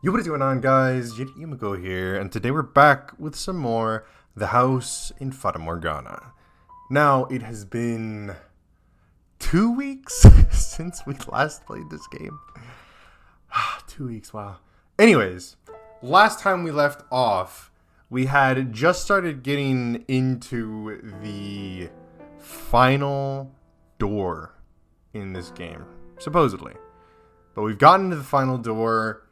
Yo, what is going on, guys? J.Yumeko here, and today we're back with some more The House in Fata Morgana. Now, it has been 2 weeks since we last played this game. 2 weeks, wow. Anyways, last time we left off, we had just started getting into the final door in this game, supposedly. But we've gotten to the final door.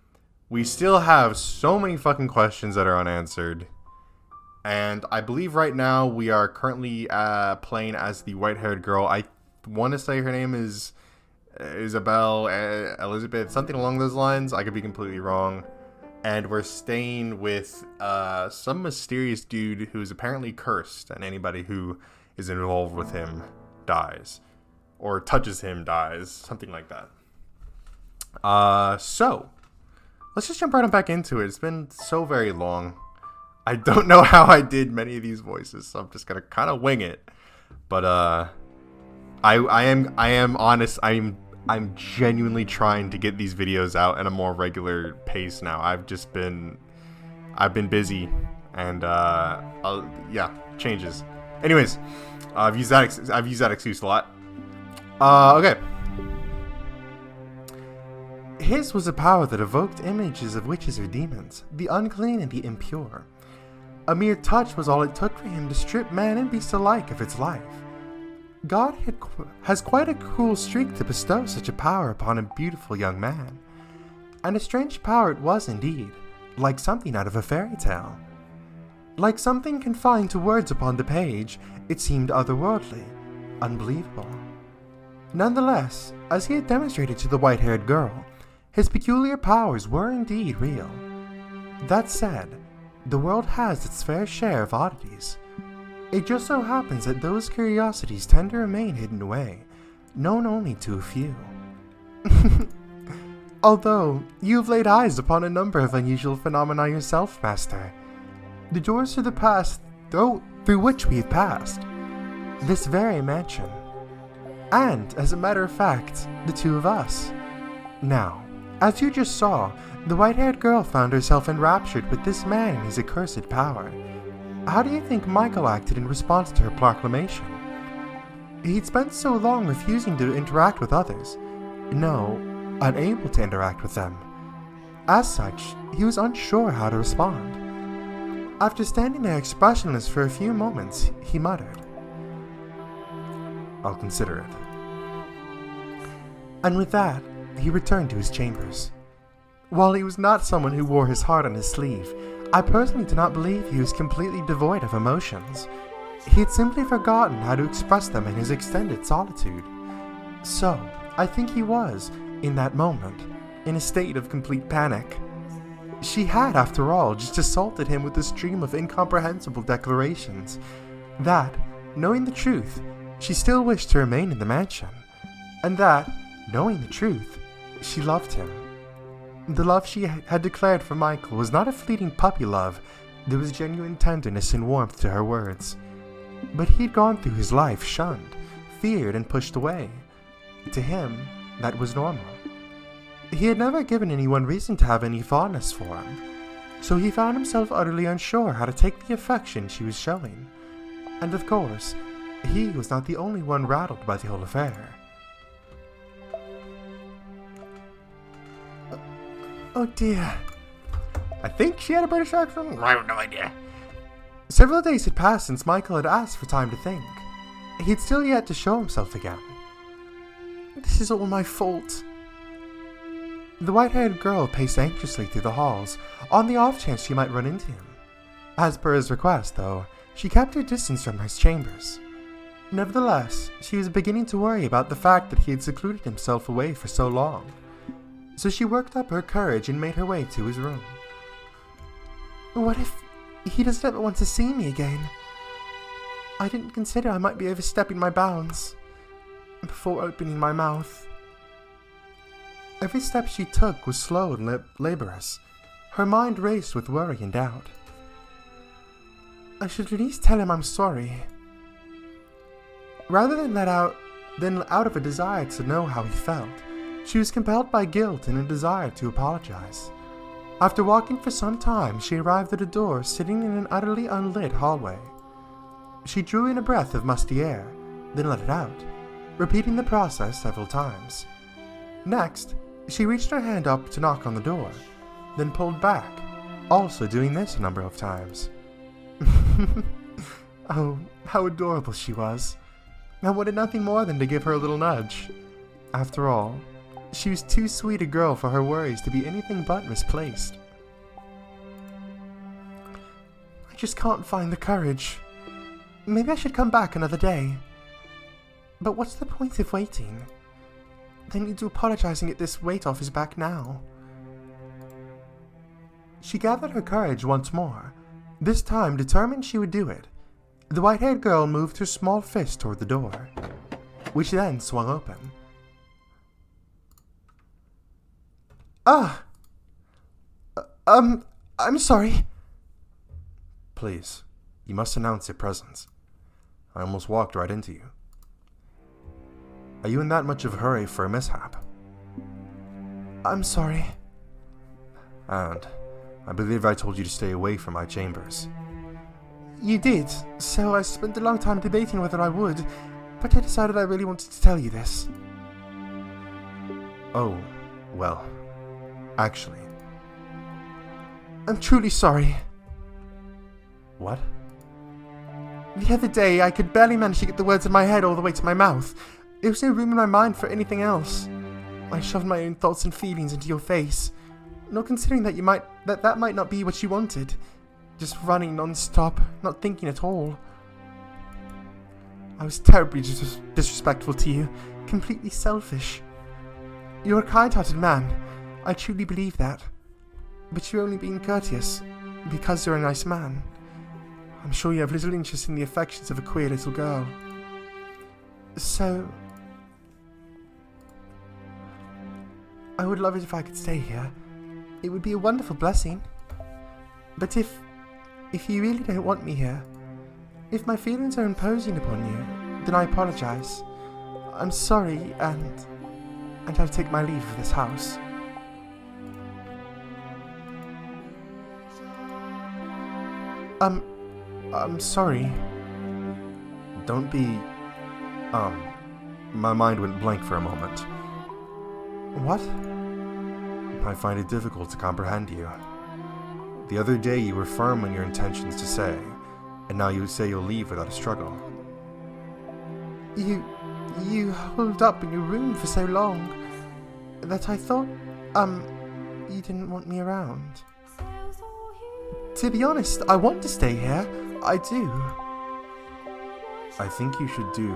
We still have so many fucking questions that are unanswered. And I believe right now we are currently playing as the white-haired girl. I want to say her name is Isabel, Elizabeth, something along those lines. I could be completely wrong. And we're staying with some mysterious dude who's apparently cursed. And anybody who is involved with him dies. Or touches him dies. Something like that. So let's just jump right on back into it. It's been so very long. I don't know how I did many of these voices, so I'm just gonna kind of wing it. But I am honest. I'm genuinely trying to get these videos out at a more regular pace now. I've been busy, and yeah, changes. Anyways, I've used that excuse a lot. Okay. His was a power that evoked images of witches or demons, the unclean and the impure. A mere touch was all it took for him to strip man and beast alike of its life. God has quite a cruel streak to bestow such a power upon a beautiful young man. And a strange power it was indeed, like something out of a fairy tale. Like something confined to words upon the page, it seemed otherworldly, unbelievable. Nonetheless, as he had demonstrated to the white-haired girl, his peculiar powers were indeed real. That said, the world has its fair share of oddities. It just so happens that those curiosities tend to remain hidden away, known only to a few. Although, you've laid eyes upon a number of unusual phenomena yourself, Master. The doors to the past through which we've passed. This very mansion. And, as a matter of fact, the two of us. Now, as you just saw, the white-haired girl found herself enraptured with this man and his accursed power. How do you think Michael acted in response to her proclamation? He'd spent so long refusing to interact with others. No, unable to interact with them. As such, he was unsure how to respond. After standing there expressionless for a few moments, he muttered, "I'll consider it." And with that, he returned to his chambers. While he was not someone who wore his heart on his sleeve, I personally do not believe he was completely devoid of emotions. He had simply forgotten how to express them in his extended solitude. So, I think he was, in that moment, in a state of complete panic. She had, after all, just assaulted him with a stream of incomprehensible declarations that, knowing the truth, she still wished to remain in the mansion, and that, knowing the truth, she loved him. The love she had declared for Michael was not a fleeting puppy love. There was genuine tenderness and warmth to her words. But he'd gone through his life shunned, feared, and pushed away. To him, that was normal. He had never given anyone reason to have any fondness for him, so he found himself utterly unsure how to take the affection she was showing. And of course, he was not the only one rattled by the whole affair. Oh dear. I think she had a British accent? I have no idea. Several days had passed since Michael had asked for time to think. He had still yet to show himself again. This is all my fault. The white-haired girl paced anxiously through the halls, on the off chance she might run into him. As per his request, though, she kept her distance from his chambers. Nevertheless, she was beginning to worry about the fact that he had secluded himself away for so long. So she worked up her courage and made her way to his room. What if he doesn't ever want to see me again? I didn't consider I might be overstepping my bounds before opening my mouth. Every step she took was slow and laborious. Her mind raced with worry and doubt. I should at least tell him I'm sorry. Rather than out of a desire to know how he felt, she was compelled by guilt and a desire to apologize. After walking for some time, she arrived at a door sitting in an utterly unlit hallway. She drew in a breath of musty air, then let it out, repeating the process several times. Next, she reached her hand up to knock on the door, then pulled back, also doing this a number of times. Oh, how adorable she was. I wanted nothing more than to give her a little nudge. After all, she was too sweet a girl for her worries to be anything but misplaced. I just can't find the courage. Maybe I should come back another day. But what's the point of waiting? They need to apologize and get this weight off his back now. She gathered her courage once more, this time determined she would do it. The white-haired girl moved her small fist toward the door, which then swung open. I'm sorry. Please, you must announce your presence. I almost walked right into you. Are you in that much of a hurry for a mishap? I'm sorry. And I believe I told you to stay away from my chambers. You did, so I spent a long time debating whether I would, but I decided I really wanted to tell you this. Oh, well, actually. I'm truly sorry. What? The other day, I could barely manage to get the words in my head all the way to my mouth. There was no room in my mind for anything else. I shoved my own thoughts and feelings into your face, not considering that that might not be what you wanted. Just running non-stop, not thinking at all. I was terribly disrespectful to you, completely selfish. You're a kind-hearted man, I truly believe that. But you're only being courteous, because you're a nice man. I'm sure you have little interest in the affections of a queer little girl. So, I would love it if I could stay here. It would be a wonderful blessing. But if you really don't want me here, if my feelings are imposing upon you, then I apologize. I'm sorry, and I'll take my leave of this house. I'm sorry. Don't be... My mind went blank for a moment. What? I find it difficult to comprehend you. The other day you were firm in your intentions to say, and now you say you'll leave without a struggle. You holed up in your room for so long that I thought, you didn't want me around. To be honest, I want to stay here. I do. I think you should do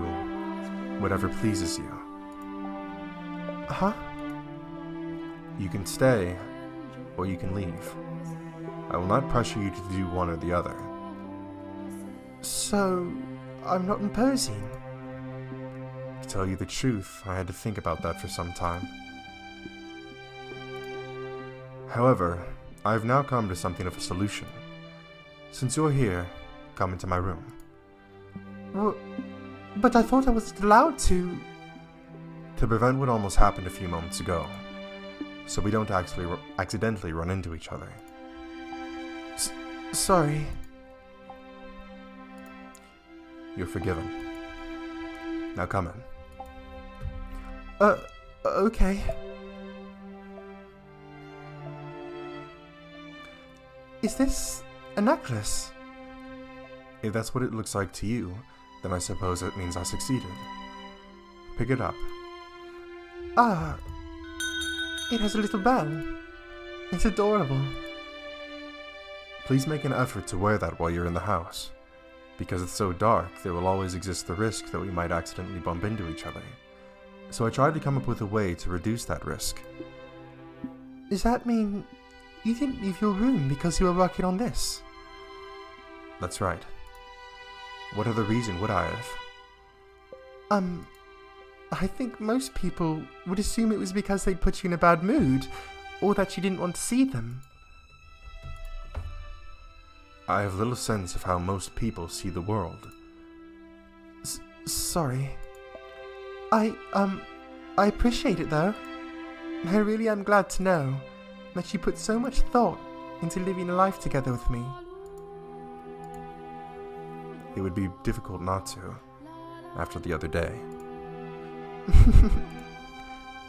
whatever pleases you. Huh? You can stay, or you can leave. I will not pressure you to do one or the other. So, I'm not imposing? To tell you the truth, I had to think about that for some time. However, I have now come to something of a solution. Since you're here, come into my room. Well, but I thought I wasn't allowed to... To prevent what almost happened a few moments ago, so we don't accidentally run into each other. Sorry. You're forgiven. Now come in. Okay. Is this a necklace? If that's what it looks like to you, then I suppose it means I succeeded. Pick it up. It has a little bell. It's adorable. Please make an effort to wear that while you're in the house. Because it's so dark, there will always exist the risk that we might accidentally bump into each other. So I tried to come up with a way to reduce that risk. Does that mean you didn't leave your room because you were working on this? That's right. What other reason would I have? I think most people would assume it was because they'd put you in a bad mood, or that you didn't want to see them. I have little sense of how most people see the world. Sorry. I appreciate it though. I really am glad to know. that she put so much thought into living a life together with me. It would be difficult not to, after the other day.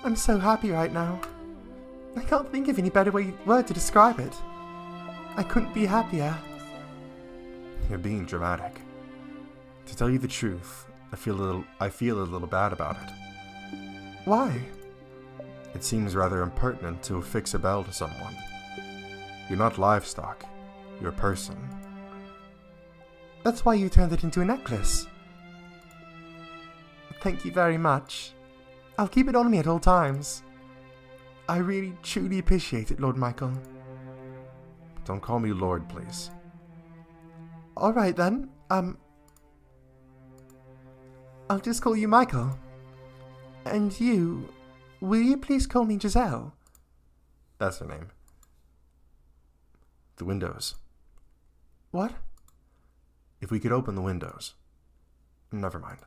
I'm so happy right now. I can't think of any better word to describe it. I couldn't be happier. You're being dramatic. To tell you the truth, I feel a little bad about it. Why? It seems rather impertinent to affix a bell to someone. You're not livestock. You're a person. That's why you turned it into a necklace. Thank you very much. I'll keep it on me at all times. I really, truly appreciate it, Lord Michael. Don't call me Lord, please. Alright then, I'll just call you Michael. And you, will you please call me Giselle? That's her name. The windows. What? If we could open the windows. Never mind.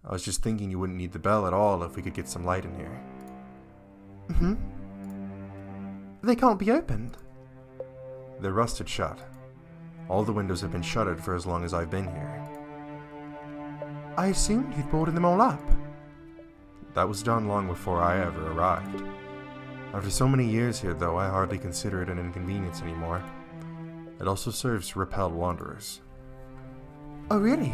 I was just thinking you wouldn't need the bell at all if we could get some light in here. They can't be opened. They're rusted shut. All the windows have been shuttered for as long as I've been here. I assumed you'd boarded them all up. That was done long before I ever arrived. After so many years here, though, I hardly consider it an inconvenience anymore. It also serves to repel wanderers. Oh, really?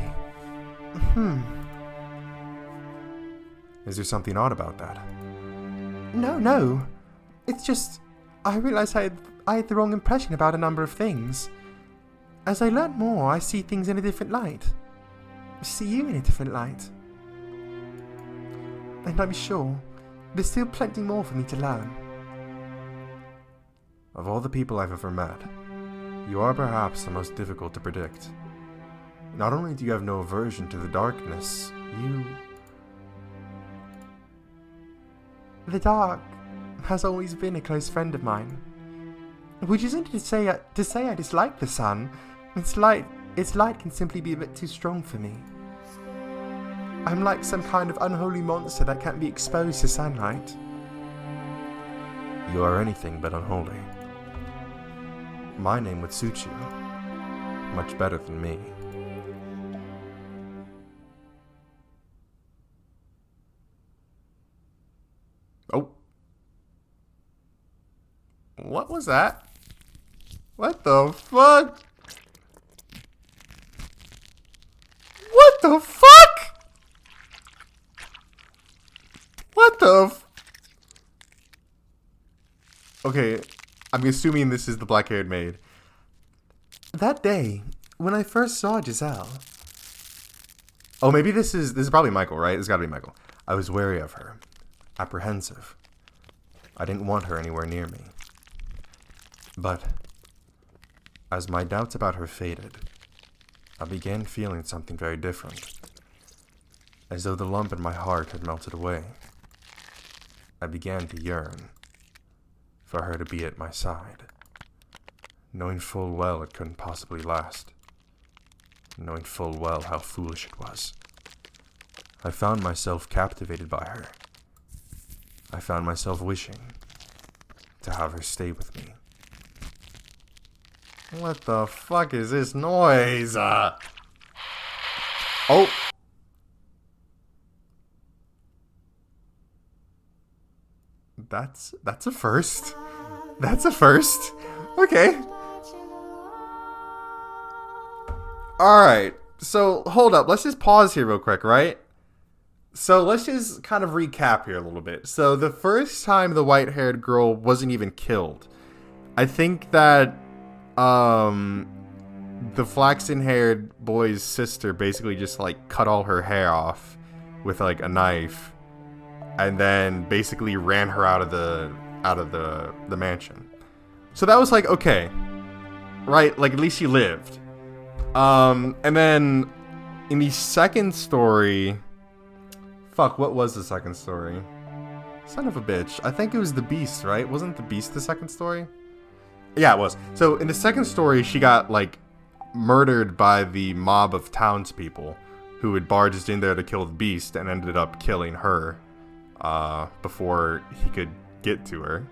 Is there something odd about that? No. It's just, I realized I had the wrong impression about a number of things. As I learn more, I see things in a different light. See you in a different light. And I'm sure there's still plenty more for me to learn. Of all the people I've ever met, you are perhaps the most difficult to predict. Not only do you have no aversion to the darkness, you... The dark has always been a close friend of mine. Which isn't to say I dislike the sun. Its light can simply be a bit too strong for me. I'm like some kind of unholy monster that can't be exposed to sunlight. You are anything but unholy. My name would suit you. Much better than me. Oh. What was that? What the fuck? What the fuck? What the Okay, I'm assuming this is the black-haired maid. That day, when I first saw Giselle... Oh, maybe this is probably Michael, right? It's gotta be Michael. I was wary of her. Apprehensive. I didn't want her anywhere near me. But, as my doubts about her faded, I began feeling something very different. As though the lump in my heart had melted away. I began to yearn for her to be at my side, knowing full well it couldn't possibly last, knowing full well how foolish it was. I found myself captivated by her. I found myself wishing to have her stay with me. What the fuck is this noise? Oh! That's a first. That's a first. Okay. Alright, so hold up. Let's just pause here real quick, right? So let's just kind of recap here a little bit. So the first time the white-haired girl wasn't even killed, I think that the flaxen-haired boy's sister basically just like cut all her hair off with like a knife, and then basically ran her out of the mansion. So that was like, okay, right? Like at least she lived. And then in the second story. Fuck, what was the second story? Son of a bitch. I think it was the Beast, right? Wasn't the Beast the second story? Yeah, it was. So in the second story, she got, like, murdered by the mob of townspeople who had barged in there to kill the Beast and ended up killing her before he could get to her.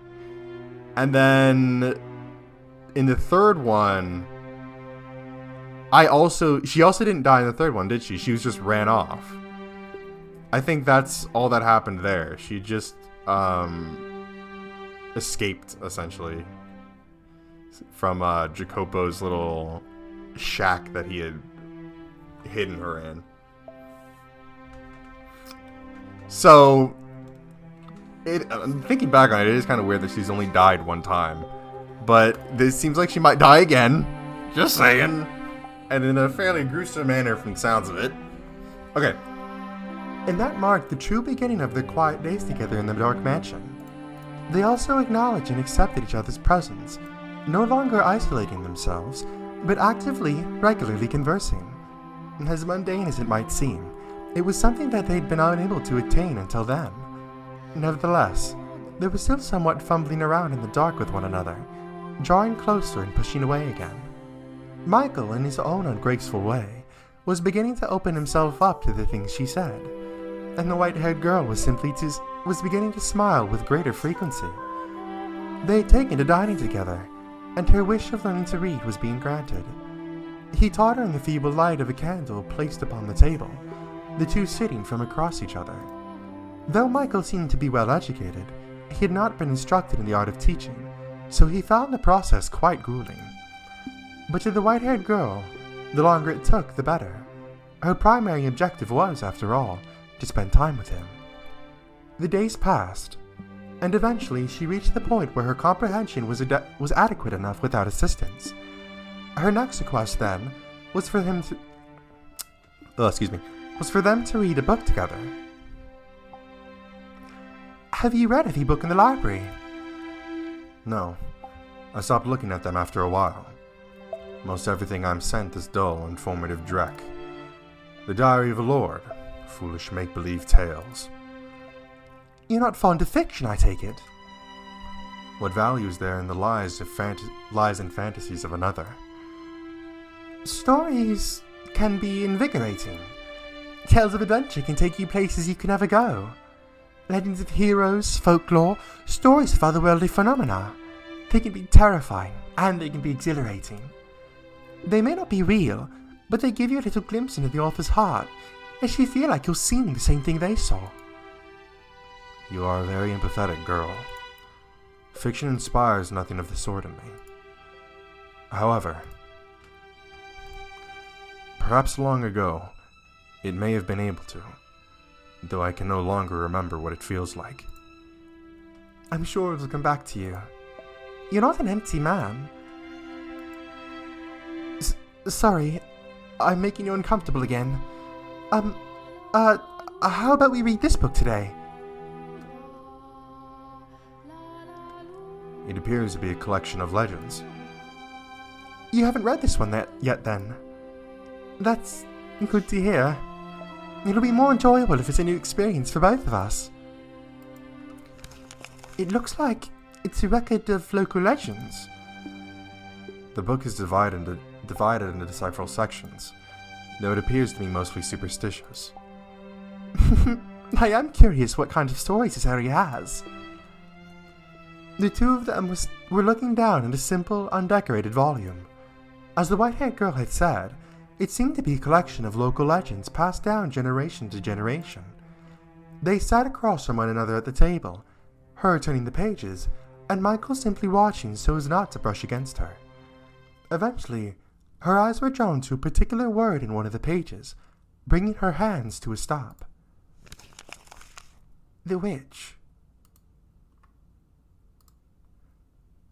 And then in the third one, she also didn't die in the third one, did she? She was just ran off. I think that's all that happened there. She just escaped, essentially, from Jacopo's little shack that he had hidden her in. So, thinking back on it, it is kind of weird that she's only died one time. But this seems like she might die again. Just saying. And in a fairly gruesome manner from the sounds of it. Okay. And that marked the true beginning of their quiet days together in the dark mansion. They also acknowledged and accepted each other's presence, no longer isolating themselves, but actively, regularly conversing. As mundane as it might seem, it was something that they'd been unable to attain until then. Nevertheless, they were still somewhat fumbling around in the dark with one another, drawing closer and pushing away again. Michael, in his own ungraceful way, was beginning to open himself up to the things she said, and the white-haired girl was beginning to smile with greater frequency. They had taken to dining together, and her wish of learning to read was being granted. He taught her in the feeble light of a candle placed upon the table, the two sitting from across each other. Though Michael seemed to be well educated, he had not been instructed in the art of teaching, so he found the process quite grueling. But to the white-haired girl, the longer it took, the better. Her primary objective was, after all, to spend time with him. The days passed, and eventually she reached the point where her comprehension was adequate enough without assistance. Her next request, then, was for them to read a book together. Have you read every book in the library? No. I stopped looking at them after a while. Most everything I'm sent is dull, informative dreck. The Diary of a Lord, foolish make-believe tales. You're not fond of fiction, I take it? What value is there in the lies and fantasies of another? Stories can be invigorating. Tales of adventure can take you places you can never go. Legends of heroes, folklore, stories of otherworldly phenomena. They can be terrifying, and they can be exhilarating. They may not be real, but they give you a little glimpse into the author's heart, as you feel like you're seeing the same thing they saw. You are a very empathetic girl. Fiction inspires nothing of the sort in me. However, perhaps long ago, it may have been able to, though I can no longer remember what it feels like. I'm sure it'll come back to you. You're not an empty man. Sorry, I'm making you uncomfortable again. How about we read this book today? It appears to be a collection of legends. You haven't read this one yet, then? That's good to hear. It'll be more enjoyable if it's a new experience for both of us. It looks like it's a record of local legends. The book is divided into several sections, though it appears to be mostly superstitious. I am curious what kind of stories this area has. The two of them were looking down at a simple, undecorated volume. As the white-haired girl had said, it seemed to be a collection of local legends passed down generation to generation. They sat across from one another at the table, her turning the pages, and Michael simply watching so as not to brush against her. Eventually, her eyes were drawn to a particular word in one of the pages, bringing her hands to a stop. The witch.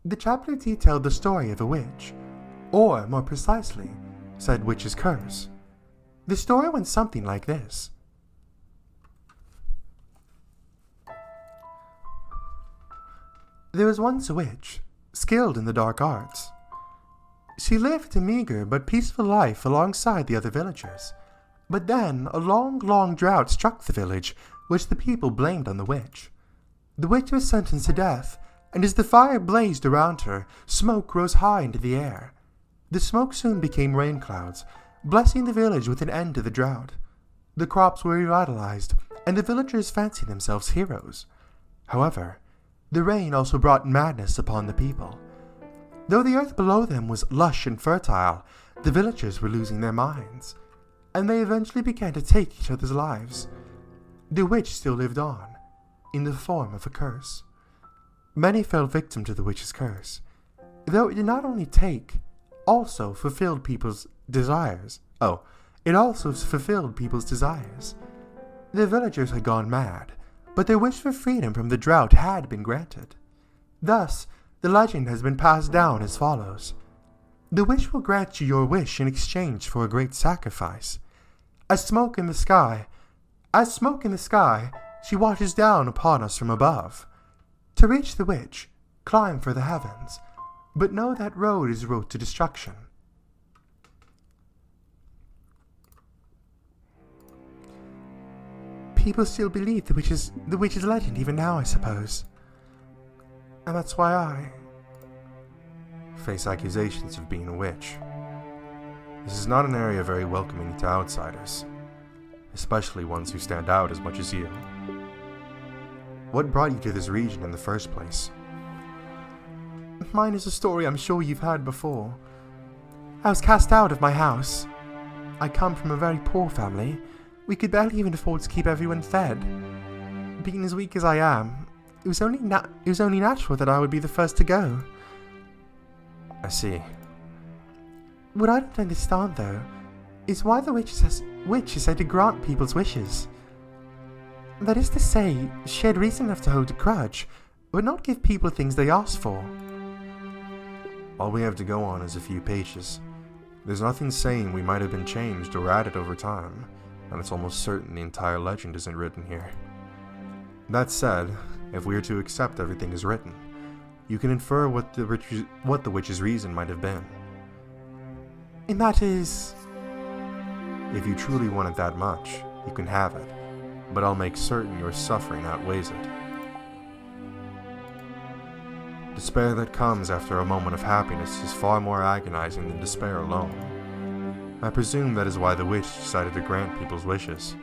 The chapter detailed the story of a witch, or, more precisely, said witch's curse. The story went something like this. There was once a witch, skilled in the dark arts. She lived a meager but peaceful life alongside the other villagers. But then a long drought struck the village, which the people blamed on the witch. The witch was sentenced to death, and as the fire blazed around her, smoke rose high into the air. The smoke soon became rain clouds, blessing the village with an end to the drought. The crops were revitalized, and the villagers fancied themselves heroes. However, The rain also brought madness upon the people. Though the earth below them was lush and fertile, the villagers were losing their minds, and they eventually began to take each other's lives. The witch still lived on, in the form of a curse. Many fell victim to the witch's curse, though it did not only take, also fulfilled people's desires. It also fulfilled people's desires. The villagers had gone mad, but their wish for freedom from the drought had been granted. Thus, the legend has been passed down as follows. The witch will grant you your wish in exchange for a great sacrifice. As smoke in the sky, she watches down upon us from above. To reach the witch, climb for the heavens, but know that road is road to destruction. People still believe the witch's legend even now, I suppose. And that's why I face accusations of being a witch. This is not an area very welcoming to outsiders, especially ones who stand out as much as you. What brought you to this region in the first place? Mine is a story I'm sure you've heard before. I was cast out of my house. I come from a very poor family. We could barely even afford to keep everyone fed. Being as weak as I am, it was only natural that I would be the first to go. I see. What I don't understand, though, is why the witch is said to grant people's wishes. That is to say, she had reason enough to hold a grudge, but not give people things they asked for. All we have to go on is a few pages. There's nothing saying we might have been changed or added over time, and it's almost certain the entire legend isn't written here. That said, if we are to accept everything as written, you can infer what the witch's reason might have been. And that is... If you truly want it that much, you can have it, but I'll make certain your suffering outweighs it. Despair that comes after a moment of happiness is far more agonizing than despair alone. I presume that is why the witch decided to grant people's wishes.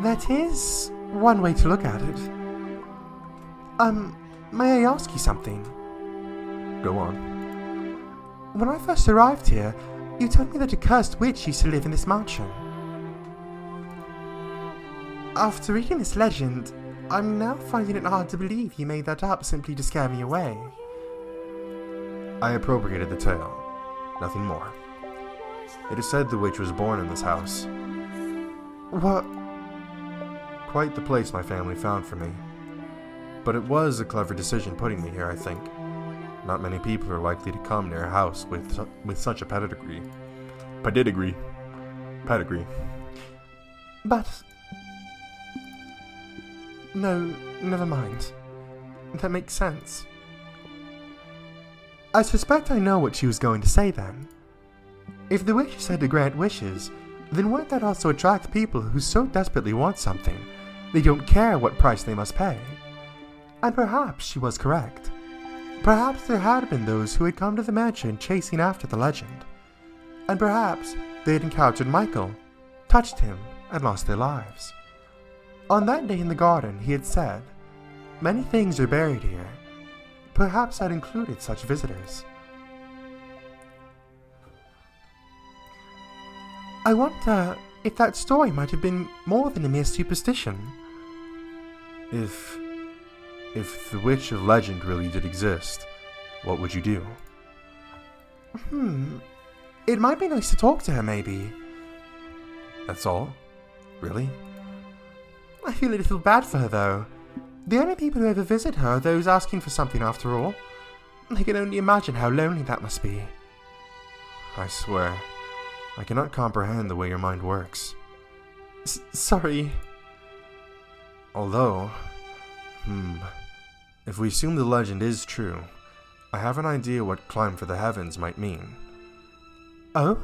That is one way to look at it. May I ask you something? Go on. When I first arrived here, you told me that a cursed witch used to live in this mansion. After reading this legend, I'm now finding it hard to believe you made that up simply to scare me away. I appropriated the tale, nothing more. It is said the witch was born in this house. What? Quite the place my family found for me. But it was a clever decision putting me here, I think. Not many people are likely to come near a house with such a pedigree. Pedigree. But... No, never mind. That makes sense. I suspect I know what she was going to say then. If the witch said to grant wishes, then wouldn't that also attract people who so desperately want something, they don't care what price they must pay? And perhaps she was correct. Perhaps there had been those who had come to the mansion chasing after the legend. And perhaps they had encountered Michael, touched him, and lost their lives. On that day in the garden, he had said, "Many things are buried here." Perhaps that included such visitors. I wonder if that story might have been more than a mere superstition. If the witch of legend really did exist, what would you do? It might be nice to talk to her, maybe. That's all? Really? I feel a little bad for her, though. The only people who ever visit her are those asking for something, after all. I can only imagine how lonely that must be. I swear, I cannot comprehend the way your mind works. Sorry. Although, if we assume the legend is true, I have an idea what climb for the heavens might mean. Oh?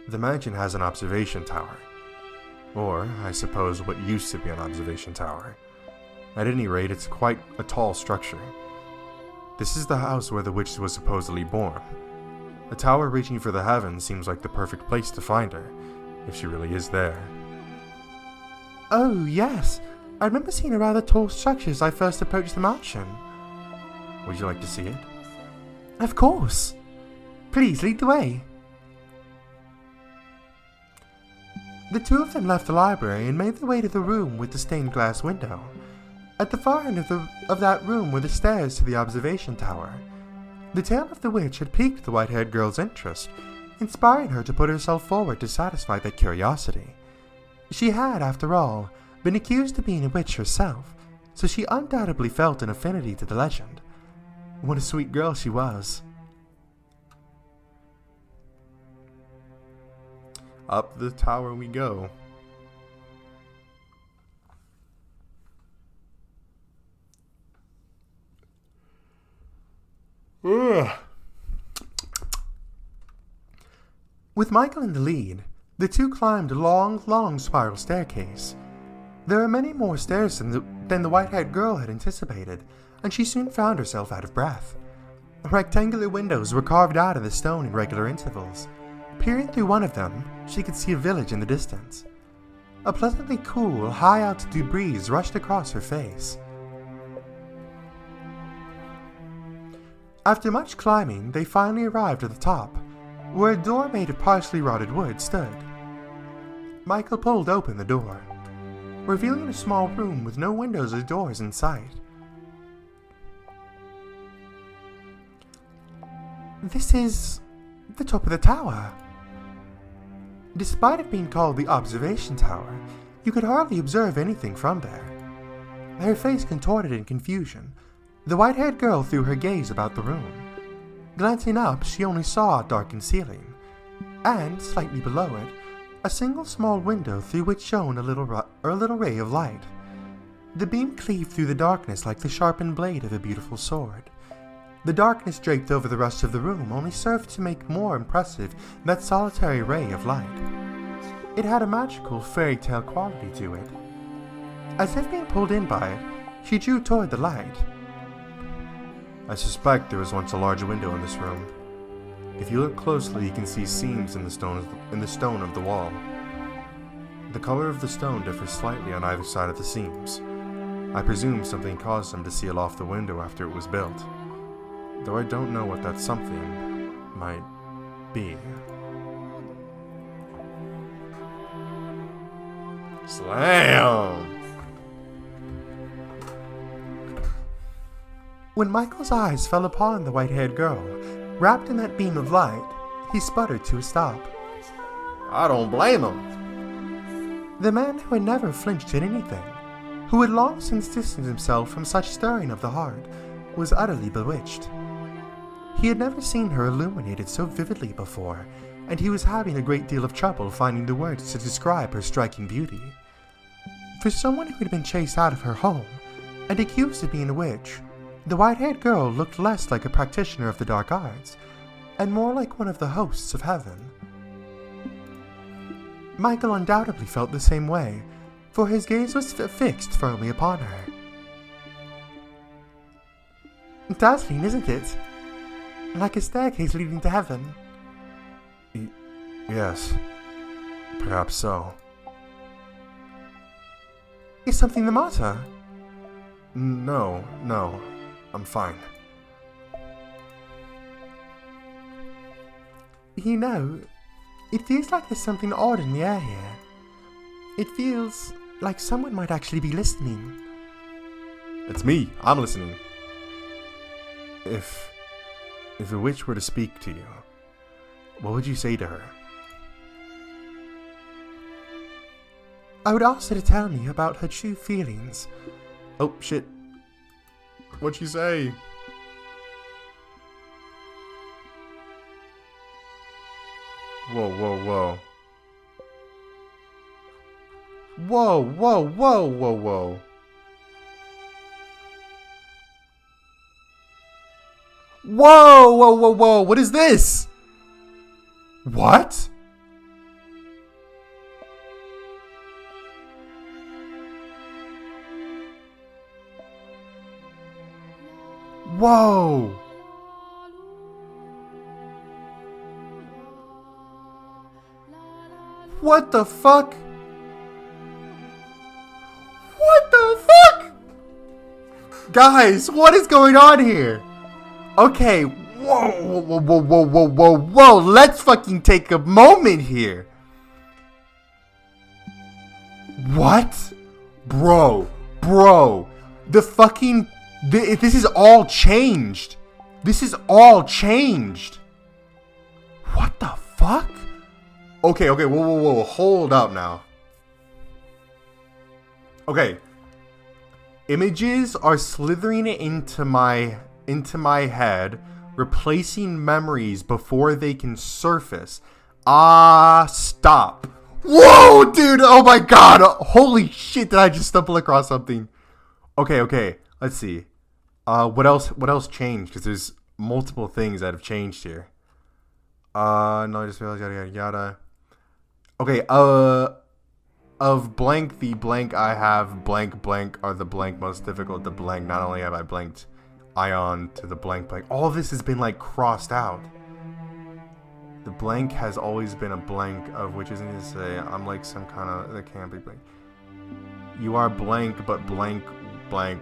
The mansion has an observation tower. Or, I suppose, what used to be an observation tower. At any rate, it's quite a tall structure. This is the house where the witch was supposedly born. A tower reaching for the heavens seems like the perfect place to find her, if she really is there. Oh, yes. I remember seeing a rather tall structure as I first approached the mansion. Would you like to see it? Of course. Please lead the way. The two of them left the library and made their way to the room with the stained glass window. At the far end of that room were the stairs to the observation tower. The tale of the witch had piqued the white-haired girl's interest, inspiring her to put herself forward to satisfy that curiosity. She had, after all, been accused of being a witch herself, so she undoubtedly felt an affinity to the legend. What a sweet girl she was. Up the tower we go. Ugh. With Michael in the lead, the two climbed a long spiral staircase. There were many more stairs than the white-haired girl had anticipated, and she soon found herself out of breath. Rectangular windows were carved out of the stone in regular intervals. Peering through one of them, she could see a village in the distance. A pleasantly cool, high-altitude breeze rushed across her face. After much climbing, they finally arrived at the top, where a door made of partially rotted wood stood. Michael pulled open the door, revealing a small room with no windows or doors in sight. This is the top of the tower. Despite it being called the observation tower, you could hardly observe anything from there. Her face contorted in confusion, the white-haired girl threw her gaze about the room. Glancing up, she only saw a darkened ceiling, and, slightly below it, a single small window through which shone a little ray of light. The beam cleaved through the darkness like the sharpened blade of a beautiful sword. The darkness draped over the rest of the room only served to make more impressive that solitary ray of light. It had a magical fairy tale quality to it. As if being pulled in by it, she drew toward the light. I suspect there was once a large window in this room. If you look closely, you can see seams in the stone of the wall. The color of the stone differs slightly on either side of the seams. I presume something caused them to seal off the window after it was built, though I don't know what that something might be. Slam! When Michael's eyes fell upon the white-haired girl, wrapped in that beam of light, he sputtered to a stop. I don't blame him. The man who had never flinched at anything, who had long since distanced himself from such stirring of the heart, was utterly bewitched. He had never seen her illuminated so vividly before, and he was having a great deal of trouble finding the words to describe her striking beauty. For someone who had been chased out of her home, and accused of being a witch, the white-haired girl looked less like a practitioner of the dark arts, and more like one of the hosts of heaven. Michael undoubtedly felt the same way, for his gaze was fixed firmly upon her. Dazzling, isn't it? Like a staircase leading to heaven. Yes, perhaps so. Is something the matter? No, I'm fine. You know, it feels like there's something odd in the air here. It feels like someone might actually be listening. It's me, I'm listening. If a witch were to speak to you, what would you say to her? I would ask her to tell me about her true feelings. Oh, shit. What'd she say? Whoa. Whoa. Whoa, what is this? What? Whoa! What the fuck? What the Guys, what is going on here? Okay, whoa. Let's fucking take a moment here. What? Bro. This is all changed. This is all changed. What the fuck? Okay, whoa. Hold up now. Okay. Images are slithering into my head, replacing memories before they can surface. Stop. Whoa, dude! Oh my god! Holy shit, did I just stumble across something? Okay. Let's see. What else changed? Because there's multiple things that have changed here. No, I just realized yada. Okay, of blank the blank I have blank are the blank most difficult to blank. Not only have I blanked ion to the blank. All of this has been like crossed out. The blank has always been a blank, of which isn't to say I'm like some kind of, that can't be blank. You are blank, but blank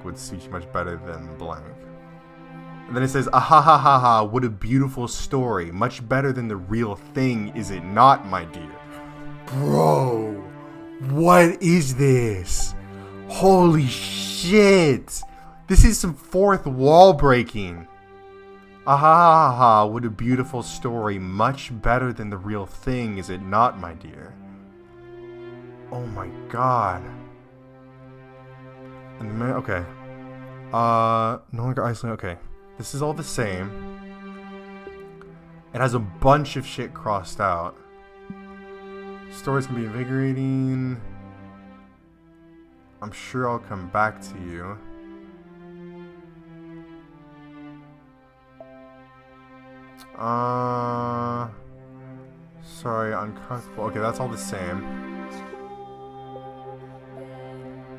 would suit you much better than blank. And then it says, ha, what a beautiful story. Much better than the real thing, is it not, my dear? Bro, what is this? Holy shit. This is some fourth wall breaking. What a beautiful story. Much better than the real thing, is it not, my dear? Oh my god. And okay. No longer isolated. Okay. This is all the same. It has a bunch of shit crossed out. Stories can be invigorating. I'm sure I'll come back to you. Sorry, uncomfortable. Okay, that's all the same.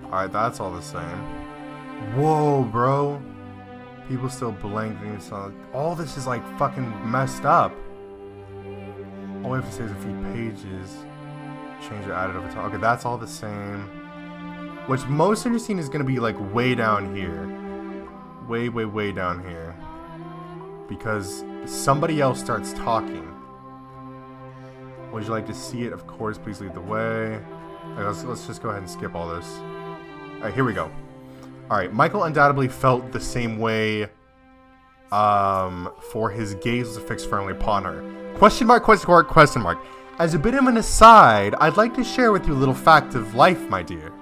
Alright, that's all the same. Whoa, bro. People still blanking. All this is like fucking messed up. All we have to say is a few pages. Change or add it over time. Okay, that's all the same. What's most interesting is going to be like way down here. Way down here. Because somebody else starts talking. Would you like to see it? Of course, please lead the way. Right, let's just go ahead and skip all this. Alright, here we go. Alright, Michael undoubtedly felt the same way for his gaze was fixed firmly upon her. Question mark. As a bit of an aside, I'd like to share with you a little fact of life, my dear.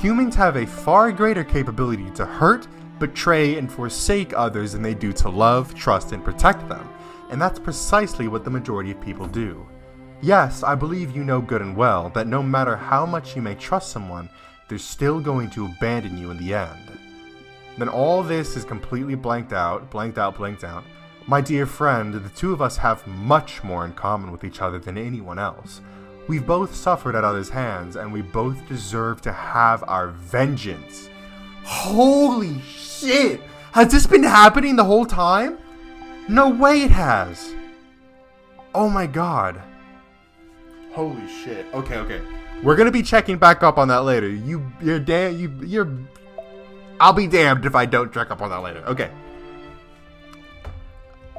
Humans have a far greater capability to hurt, betray, and forsake others than they do to love, trust, and protect them. And that's precisely what the majority of people do. Yes, I believe you know good and well that no matter how much you may trust someone, they're still going to abandon you in the end. Then all this is completely blanked out. My dear friend, the two of us have much more in common with each other than anyone else. We've both suffered at others' hands, and we both deserve to have our vengeance. Holy shit! Has this been happening the whole time? No way it has! Oh my god. Holy shit. Okay. We're gonna be checking back up on that later. I'll be damned if I don't check up on that later. Okay.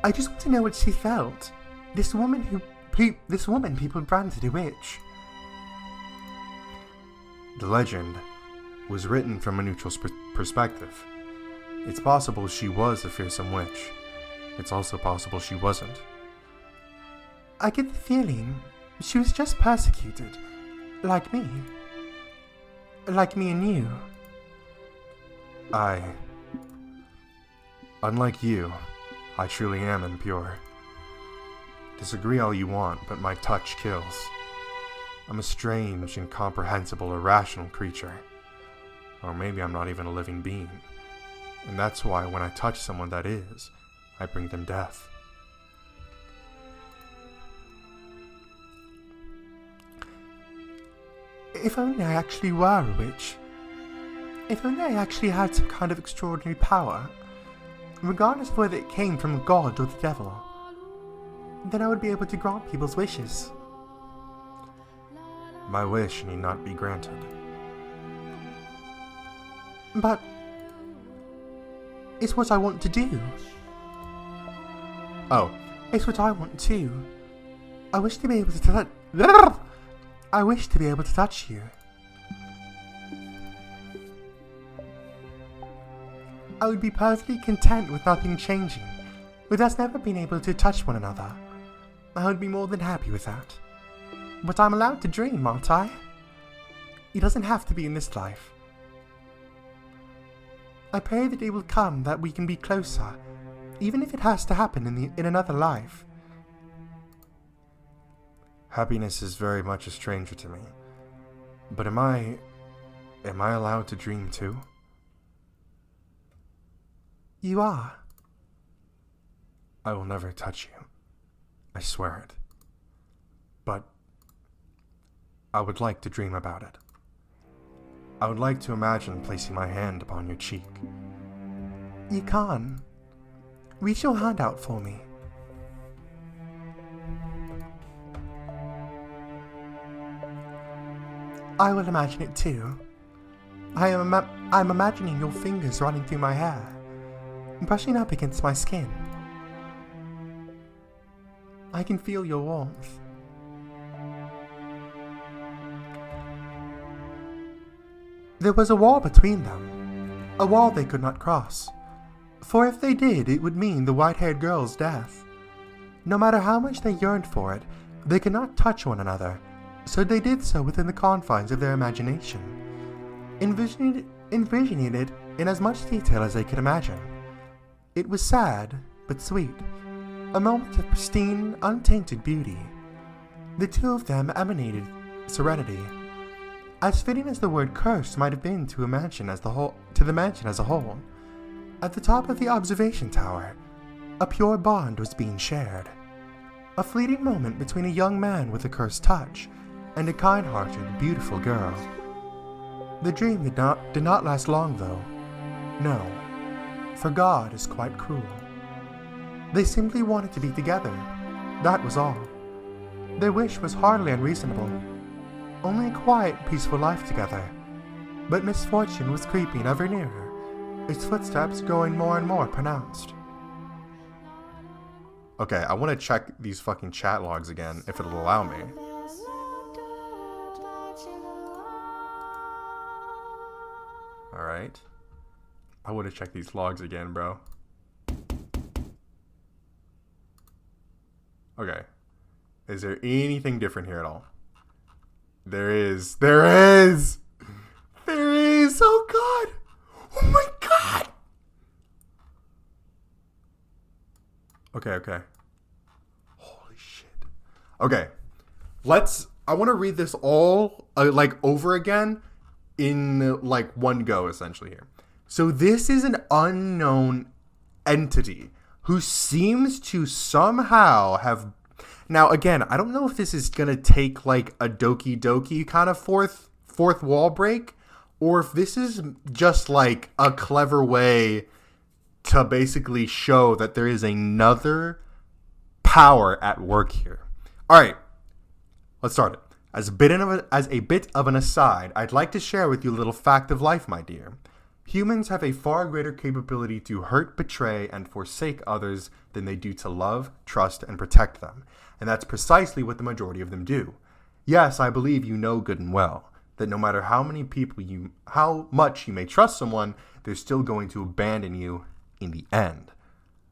I just want to know what she felt. This woman people branded a witch. The legend was written from a neutral perspective. It's possible she was a fearsome witch. It's also possible she wasn't. I get the feeling she was just persecuted. Like me. Like me and you. Unlike you, I truly am impure. Disagree all you want, but my touch kills. I'm a strange, incomprehensible, irrational creature. Or maybe I'm not even a living being. And that's why when I touch someone that is, I bring them death. If only I actually were a witch. If only I actually had some kind of extraordinary power, regardless of whether it came from God or the devil, then I would be able to grant people's wishes. My wish need not be granted. But It's what I want to do. Oh. It's what I want too. I wish to be able to touch you. I would be perfectly content with nothing changing, with us never being able to touch one another. I would be more than happy with that. But I'm allowed to dream, aren't I? It doesn't have to be in this life. I pray that it will come that we can be closer, even if it has to happen in another life. Happiness is very much a stranger to me. But am I allowed to dream too? You are. I will never touch you. I swear it. But I would like to dream about it. I would like to imagine placing my hand upon your cheek. You can. Reach your hand out for me. I will imagine it too. I'm imagining your fingers running through my hair, brushing up against my skin. I can feel your warmth. There was a wall between them, a wall they could not cross, for if they did, it would mean the white-haired girl's death. No matter how much they yearned for it, they could not touch one another, so they did so within the confines of their imagination, envisioning it in as much detail as they could imagine. It was sad, but sweet, a moment of pristine, untainted beauty. The two of them emanated serenity, as fitting as the word curse might have been to the mansion as a whole. At the top of the observation tower, a pure bond was being shared. A fleeting moment between a young man with a cursed touch and a kind-hearted, beautiful girl. The dream did not last long, though. No, for God is quite cruel. They simply wanted to be together. That was all. Their wish was hardly unreasonable. Only a quiet, peaceful life together. But misfortune was creeping ever nearer, its footsteps growing more and more pronounced. Okay, I want to check these fucking chat logs again, if it'll allow me. Alright. I would have checked these logs again, bro. Okay. Is there anything different here at all? There is. There is! There is! Oh god! Oh my god! Okay. Holy shit. Okay. I want to read this all, over again in, one go, essentially, here. So this is an unknown entity who seems to somehow have... Now, again, I don't know if this is going to take, a Doki Doki kind of fourth wall break, or if this is just, a clever way to basically show that there is another power at work here. All right, let's start it. As a bit of an aside, I'd like to share with you a little fact of life, my dear. Humans have a far greater capability to hurt, betray, and forsake others than they do to love, trust, and protect them. And that's precisely what the majority of them do. Yes, I believe you know good and well that no matter how much you may trust someone, they're still going to abandon you in the end.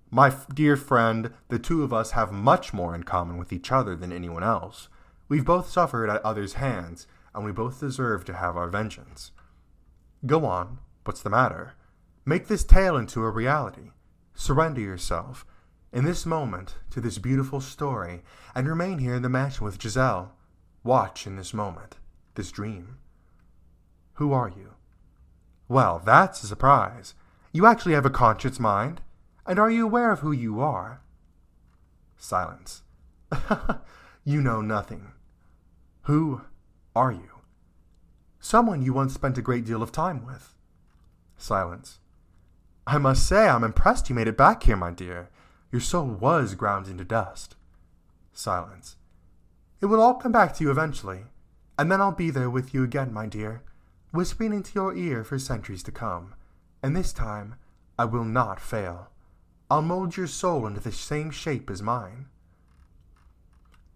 My dear friend, the two of us have much more in common with each other than anyone else. We've both suffered at others' hands, and we both deserve to have our vengeance. Go on. What's the matter? Make this tale into a reality. Surrender yourself, in this moment, to this beautiful story, and remain here in the mansion with Giselle. Watch in this moment, this dream. Who are you? Well, that's a surprise. You actually have a conscious mind. And are you aware of who you are? Silence. You know nothing. Who are you? Someone you once spent a great deal of time with. Silence. I must say I'm impressed you made it back here, my dear. Your soul was ground into dust. Silence. It will all come back to you eventually, and then I'll be there with you again, my dear, whispering into your ear for centuries to come. And this time, I will not fail. I'll mold your soul into the same shape as mine.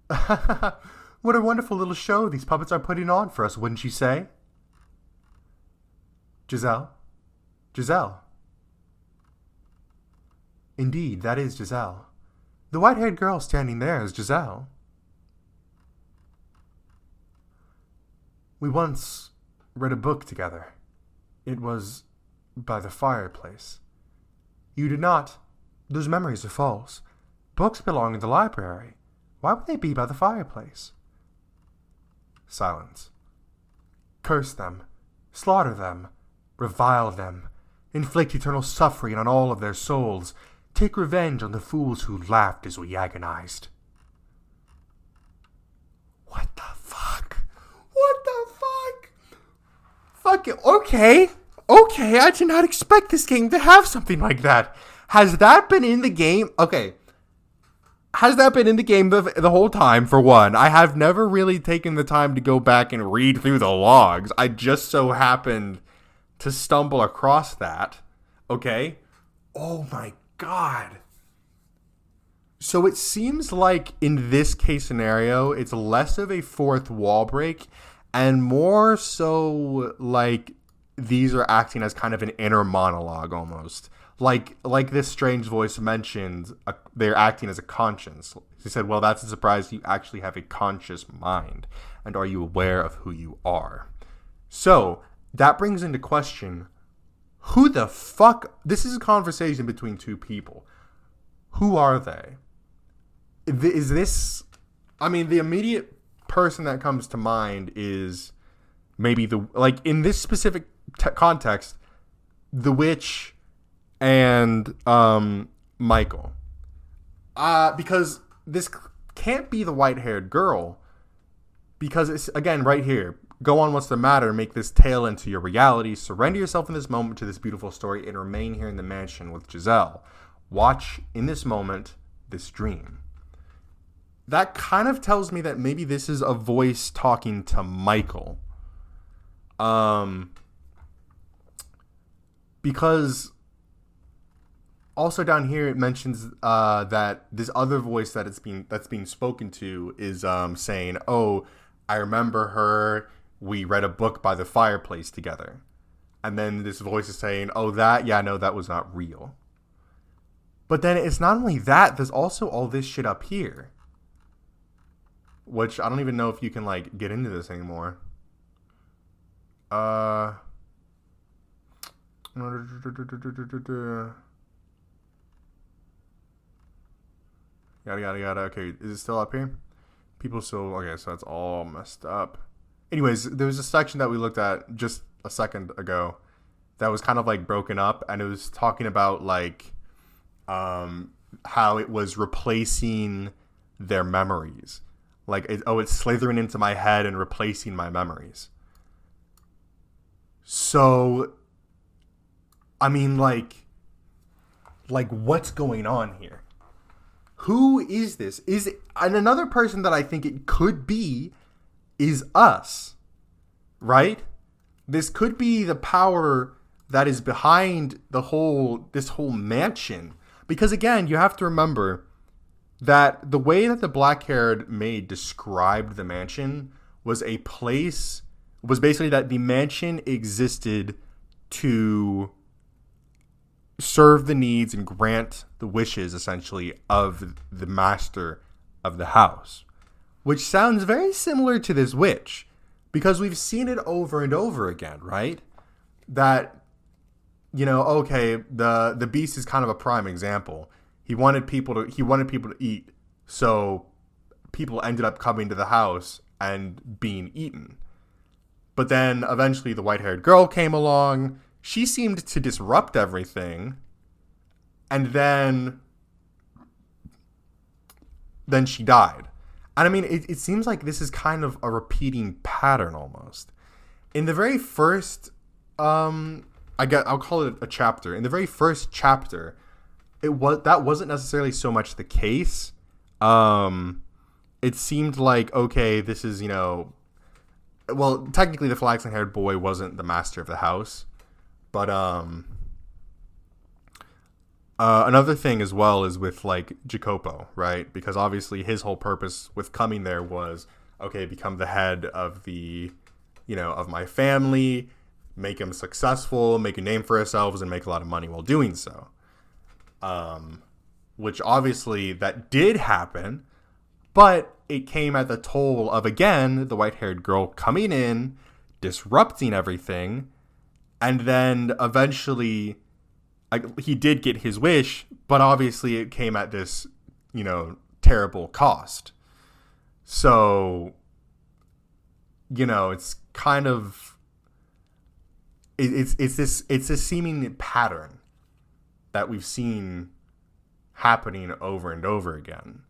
What a wonderful little show these puppets are putting on for us, wouldn't you say? Giselle? Giselle? Indeed, that is Giselle. The white-haired girl standing there is Giselle. We once read a book together. It was by the fireplace. You did not. Those memories are false. Books belong in the library. Why would they be by the fireplace? Silence. Curse them. Slaughter them. Revile them. Inflict eternal suffering on all of their souls. Take revenge on the fools who laughed as we agonized. What the fuck? What the fuck? Fuck it. Okay. Okay, I did not expect this game to have something like that. Has that been in the game? Okay. Has that been in the game the whole time, for one? I have never really taken the time to go back and read through the logs. I just so happened to stumble across that. Okay? Oh my god. So it seems like in this case scenario, it's less of a fourth wall break and more so like these are acting as kind of an inner monologue almost. Like this strange voice mentioned, they're acting as a conscience. He said, well, that's a surprise. You actually have a conscious mind. And are you aware of who you are? So that brings into question, who the fuck? This is a conversation between two people. Who are they? Is this... I mean, the immediate person that comes to mind is maybe in this specific context, the witch and Michael. Because this can't be the white-haired girl. Because it's, again, right here. Go on, what's the matter? Make this tale into your reality. Surrender yourself in this moment to this beautiful story and remain here in the mansion with Giselle. Watch, in this moment, this dream. That kind of tells me that maybe this is a voice talking to Michael. Because also down here it mentions that this other voice that's being spoken to is saying, oh, I remember her. We read a book by the fireplace together. And then this voice is saying, oh, that was not real. But then it's not only that, there's also all this shit up here. Which I don't even know if you can, get into this anymore. Yada, yada, yada. Okay, is it still up here? People still... Okay, so that's all messed up. Anyways, there was a section that we looked at just a second ago that was kind of, broken up, and it was talking about, how it was replacing their memories. It's slithering into my head and replacing my memories. So, I mean, what's going on here? Who is this? And another person that I think it could be is us, right? This could be the power that is behind this whole mansion. Because again, you have to remember that the way that the black-haired maid described the mansion was basically that the mansion existed to serve the needs and grant the wishes, essentially, of the master of the house. Which sounds very similar to this witch, because we've seen it over and over again, right? That, okay, the beast is kind of a prime example. He wanted people to eat, so people ended up coming to the house and being eaten. But then eventually the white-haired girl came along. She seemed to disrupt everything, and then she died. And I mean, it seems like this is kind of a repeating pattern almost. In the very first, I'll call it a chapter. In the very first chapter, that wasn't necessarily so much the case. It seemed like, okay, this is, well, technically the flaxen-haired boy wasn't the master of the house, but Another thing as well is with like Jacopo, right? Because obviously his whole purpose with coming there was, okay, become the head of the, of my family, make him successful, make a name for ourselves, and make a lot of money while doing so. Which obviously that did happen, but it came at the toll of, again, the white-haired girl coming in, disrupting everything, and then eventually he did get his wish, but obviously it came at this, terrible cost. So, it's kind of, it's this seeming pattern that we've seen happening over and over again.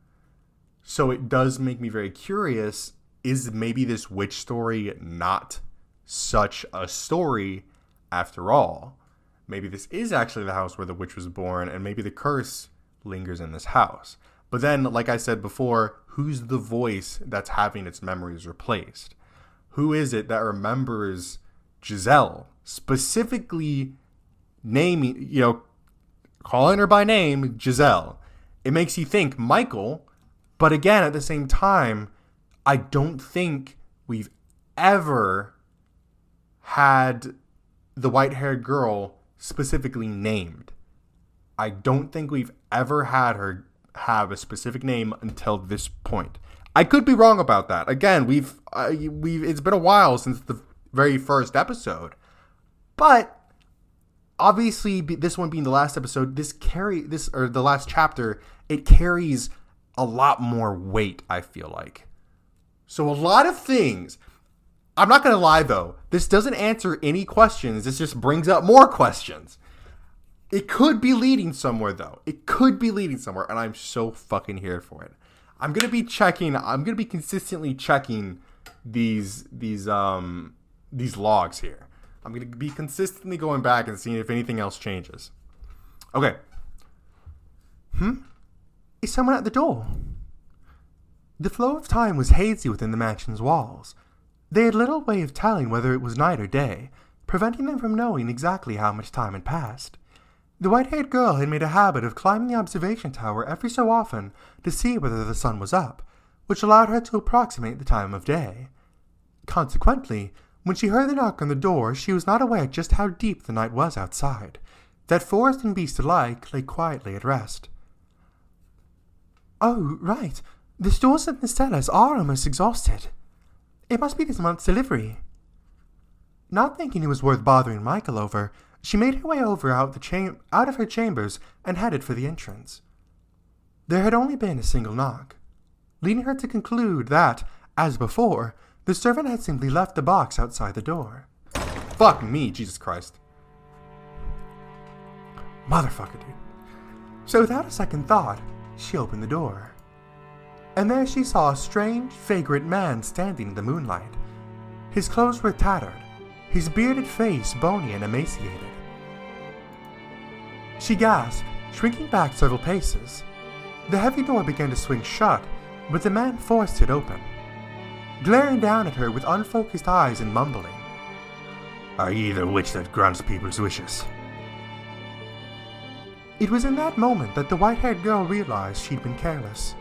So it does make me very curious, is maybe this witch story not such a story after all? Maybe this is actually the house where the witch was born, and maybe the curse lingers in this house. But then, like I said before, who's the voice that's having its memories replaced? Who is it that remembers Giselle, specifically naming, calling her by name, Giselle? It makes you think Michael, but again, at the same time, I don't think we've ever had the white-haired girl specifically named. I don't think we've ever had her have a specific name until this point. I could be wrong about that. Again, we've it's been a while since the very first episode, but obviously this one being the last episode, the last chapter, it carries a lot more weight, I feel like. So a lot of things. I'm not going to lie, though. This doesn't answer any questions. This just brings up more questions. It could be leading somewhere, though. It could be leading somewhere, and I'm so fucking here for it. I'm going to be consistently checking these logs here. I'm going to be consistently going back and seeing if anything else changes. Okay. Is someone at the door? The flow of time was hazy within the mansion's walls. They had little way of telling whether it was night or day, preventing them from knowing exactly how much time had passed. The white-haired girl had made a habit of climbing the observation tower every so often to see whether the sun was up, which allowed her to approximate the time of day. Consequently, when she heard the knock on the door, she was not aware just how deep the night was outside. That forest and beast alike lay quietly at rest. Oh, right. The stores and the cellars are almost exhausted. It must be this month's delivery. Not thinking it was worth bothering Michael over, she made her way over out of her chambers and headed for the entrance. There had only been a single knock, leading her to conclude that, as before, the servant had simply left the box outside the door. Fuck me, Jesus Christ. Motherfucker, dude. So without a second thought, she opened the door. And there she saw a strange, vagrant man standing in the moonlight. His clothes were tattered, his bearded face bony and emaciated. She gasped, shrinking back several paces. The heavy door began to swing shut, but the man forced it open, glaring down at her with unfocused eyes and mumbling, "Are ye the witch that grants people's wishes?" It was in that moment that the white-haired girl realized she'd been careless.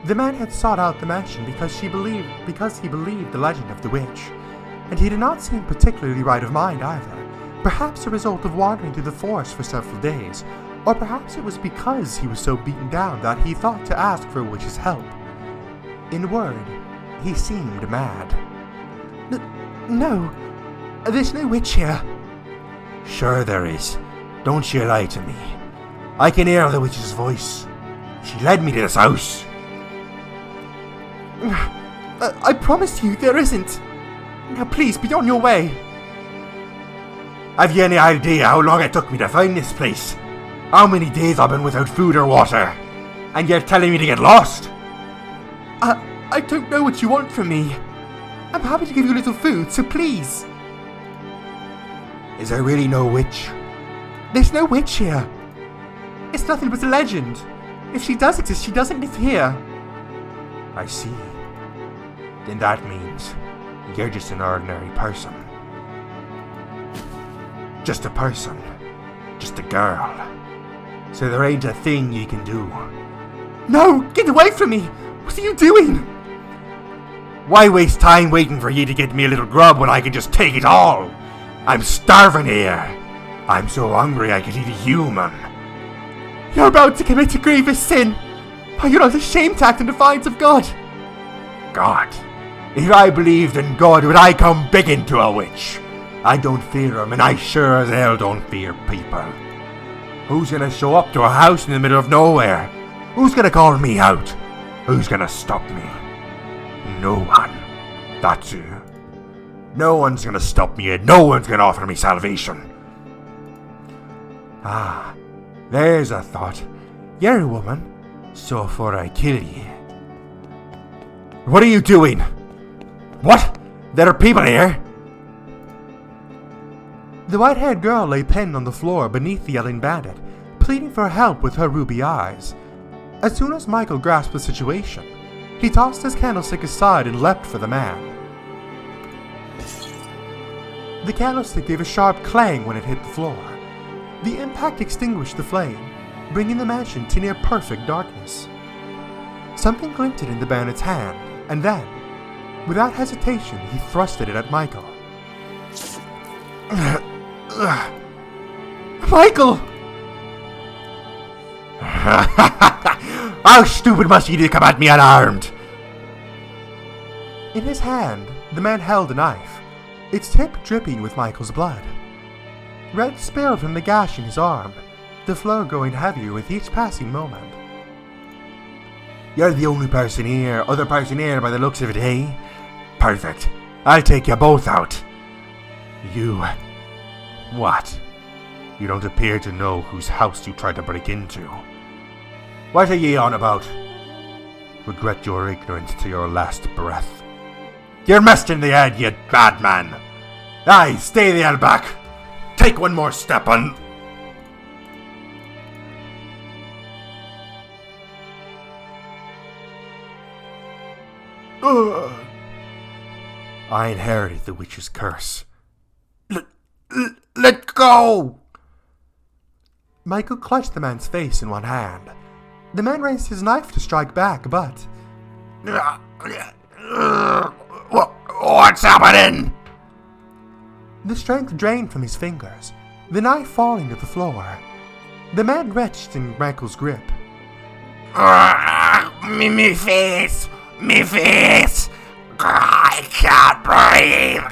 The man had sought out the mansion because he believed the legend of the witch, and he did not seem particularly right of mind either, perhaps a result of wandering through the forest for several days, or perhaps it was because he was so beaten down that he thought to ask for a witch's help. In a word, he seemed mad. No, there's no witch here." "Sure there is. Don't you lie to me. I can hear the witch's voice. She led me to this house." I promise you there isn't. Now please, be on your way." "Have you any idea how long it took me to find this place? How many days I've been without food or water? And you're telling me to get lost?" I don't know what you want from me. I'm happy to give you a little food, so please." "Is there really no witch?" "There's no witch here. It's nothing but a legend. If she does exist, she doesn't live here." "I see. Then that means you're just an ordinary person. Just a person. Just a girl. so there ain't a thing you can do. No, get away from me! What are you doing? Why waste time waiting for you to get me a little grub when I can just take it all? I'm starving here. I'm so hungry I could eat a human. You're about to commit a grievous sin. Are you not ashamed to act in defiance of God? God? If I believed in God, would I come begging to a witch? I don't fear him, and I sure as hell don't fear people. Who's gonna show up to a house in the middle of nowhere? Who's gonna call me out? Who's gonna stop me? No one. That's it. No one's gonna stop me, and no one's gonna offer me salvation. Ah, there's a thought. You're a woman, so before I kill you. What are you doing? What? There are people here? The white-haired girl lay pinned on the floor beneath the yelling bandit, pleading for help with her ruby eyes. As soon as Michael grasped the situation, he tossed his candlestick aside and leapt for the man. The candlestick gave a sharp clang when it hit the floor. The impact extinguished the flame, bringing the mansion to near perfect darkness. Something glinted in the bandit's hand, and then, without hesitation, he thrusted it at Michael. Michael! How stupid must you be to come at me unarmed? In his hand, the man held a knife, its tip dripping with Michael's blood. Red spilled from the gash in his arm, the flow growing heavier with each passing moment. You're the only other person here by the looks of it, eh? Perfect. I'll take you both out. You... What? You don't appear to know whose house you tried to break into. What are ye on about? Regret your ignorance to your last breath. You're messed in the head, you bad man. Aye, stay the hell back. Take one more step on... I inherited the witch's curse. Let go! Michael clutched the man's face in one hand. The man raised his knife to strike back, but... What's happening? The strength drained from his fingers, the knife falling to the floor. The man retched in Michael's grip. Me face! Me face! I can't breathe!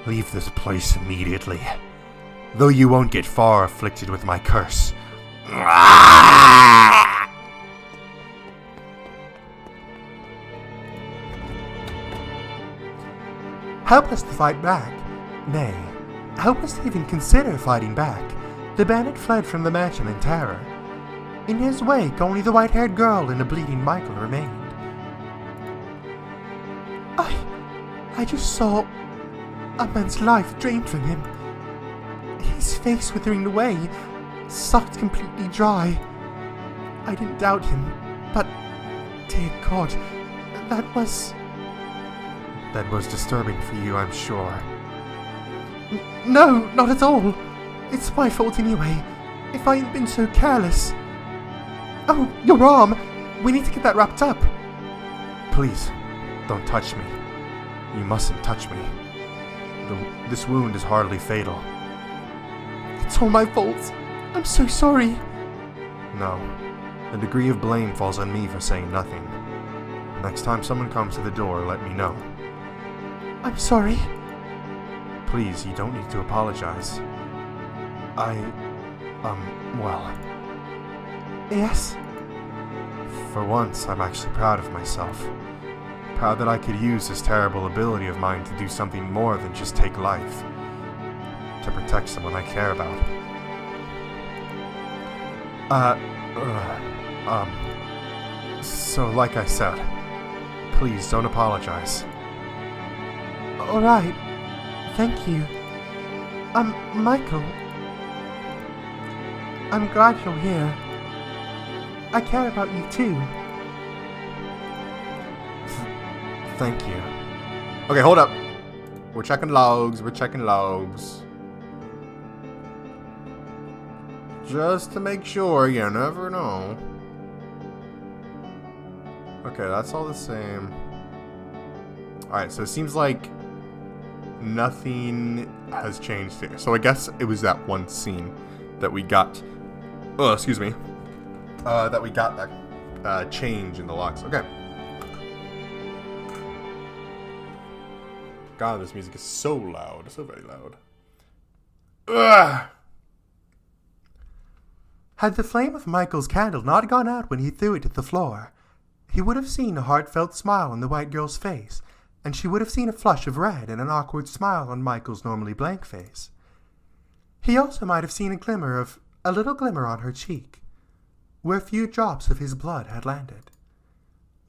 Leave this place immediately, though you won't get far afflicted with my curse. Helpless to fight back, nay, helpless to even consider fighting back, the bandit fled from the mansion in terror. In his wake, only the white-haired girl and a bleeding Michael remained. I just saw a man's life drained from him. His face withering away, sucked completely dry. I didn't doubt him, but, dear God, that was disturbing for you, I'm sure. No, not at all. It's my fault anyway, if I hadn't been so careless. Oh, your arm! We need to get that wrapped up. Please, don't touch me. You mustn't touch me. This wound is hardly fatal. It's all my fault. I'm so sorry. No. A degree of blame falls on me for saying nothing. Next time someone comes to the door, let me know. I'm sorry. Please, you don't need to apologize. Well... Yes? For once, I'm actually proud of myself. Proud that I could use this terrible ability of mine to do something more than just take life. To protect someone I care about. So like I said, please don't apologize. Alright. Thank you. Michael. I'm glad you're here. I care about you too. Thank you. Okay, hold up. We're checking logs. Just to make sure, you never know. Okay, that's all the same. Alright, so it seems like nothing has changed here. So I guess it was that one scene that we got. Oh, excuse me. That we got that change in the locks. Okay. God, this music is so loud. So very loud. Ugh! Had the flame of Michael's candle not gone out when he threw it to the floor, he would have seen a heartfelt smile on the white girl's face, and she would have seen a flush of red and an awkward smile on Michael's normally blank face. He also might have seen a little glimmer on her cheek, where a few drops of his blood had landed.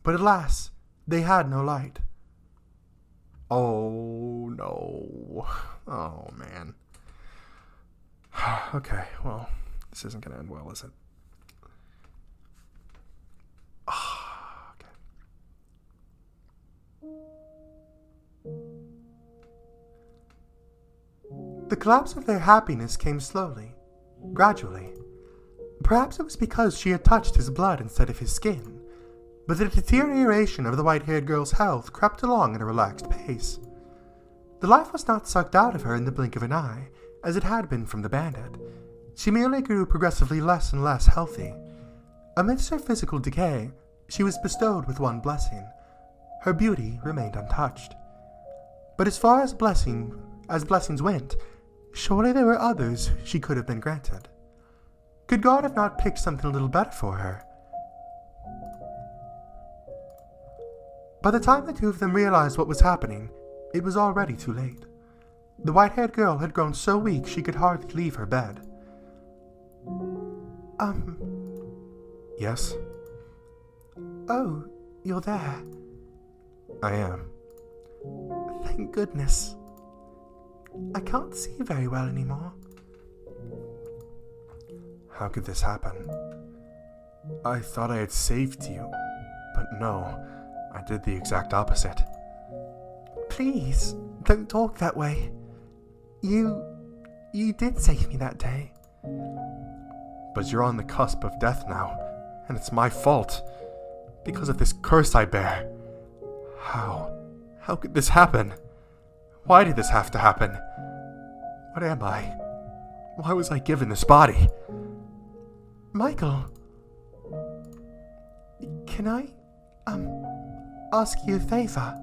But alas, they had no light. Oh, no. Oh, man. Okay, well, this isn't going to end well, is it? Okay. The collapse of their happiness came slowly, gradually. Perhaps it was because she had touched his blood instead of his skin, but the deterioration of the white-haired girl's health crept along at a relaxed pace. The life was not sucked out of her in the blink of an eye, as it had been from the bandit. She merely grew progressively less and less healthy. Amidst her physical decay, she was bestowed with one blessing. Her beauty remained untouched. But as far as blessings went, surely there were others she could have been granted. Could God have not picked something a little better for her? By the time the two of them realized what was happening, it was already too late. The white-haired girl had grown so weak she could hardly leave her bed. Yes? Oh, you're there. I am. Thank goodness. I can't see very well anymore. How could this happen? I thought I had saved you, but no, I did the exact opposite. Please, don't talk that way. You did save me that day. But you're on the cusp of death now, and it's my fault. Because of this curse I bear. How? How could this happen? Why did this have to happen? What am I? Why was I given this body? Michael, can I, ask you a favor?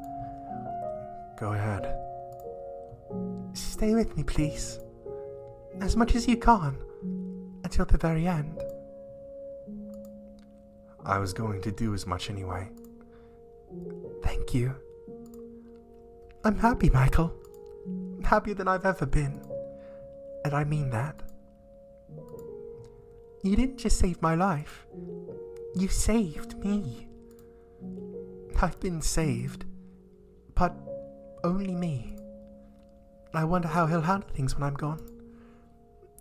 Go ahead. Stay with me, please. As much as you can, until the very end. I was going to do as much anyway. Thank you. I'm happy, Michael. Happier than I've ever been. And I mean that. You didn't just save my life. You saved me. I've been saved. But only me. I wonder how he'll handle things when I'm gone.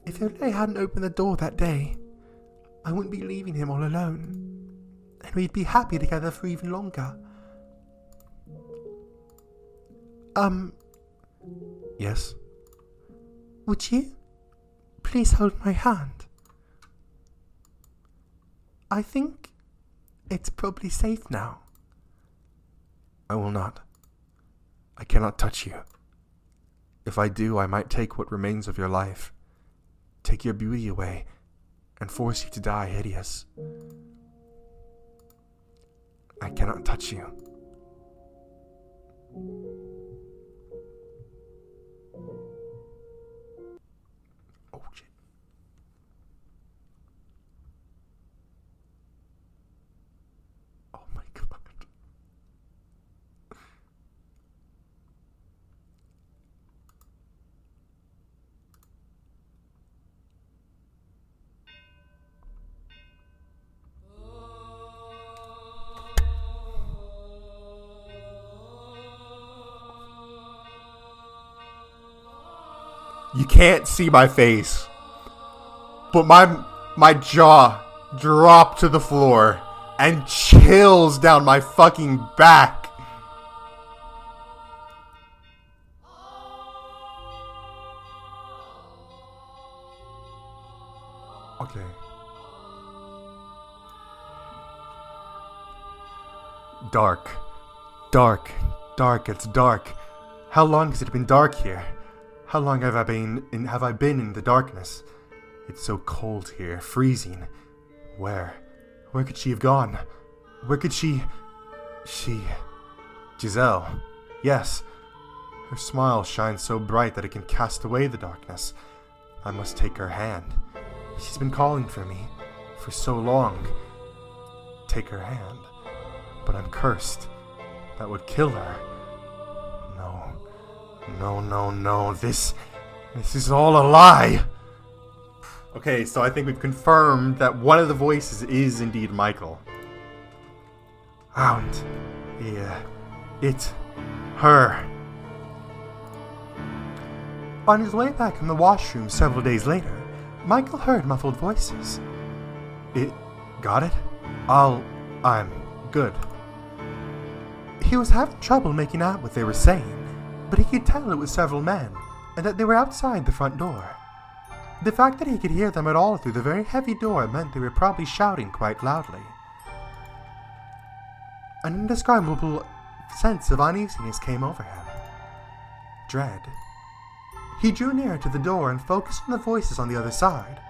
If only I hadn't opened the door that day, I wouldn't be leaving him all alone. And we'd be happy together for even longer. Yes? Would you please hold my hand? I think it's probably safe now. I will not. I cannot touch you. If I do, I might take what remains of your life, take your beauty away, and force you to die hideous. I cannot touch you. Oh, shit. Oh my god. You can't see my face, but my jaw dropped to the floor and chills down my fucking back. Okay, Dark. Dark. Dark. It's dark. How long has it been dark here? How long have I been in the darkness? It's so cold here, freezing. Where could she have gone? Where could she... Giselle. Yes. Her smile shines so bright that it can cast away the darkness. I must take her hand. She's been calling for me for so long. Take her hand. But I'm cursed. That would kill her. No. This is all a lie. Okay, so I think we've confirmed that one of the voices is indeed Michael. And, yeah, it, her. On his way back from the washroom several days later, Michael heard muffled voices. Got it? I'm good. He was having trouble making out what they were saying, but he could tell it was several men, and that they were outside the front door. The fact that he could hear them at all through the very heavy door meant they were probably shouting quite loudly. An indescribable sense of uneasiness came over him. Dread. He drew nearer to the door and focused on the voices on the other side.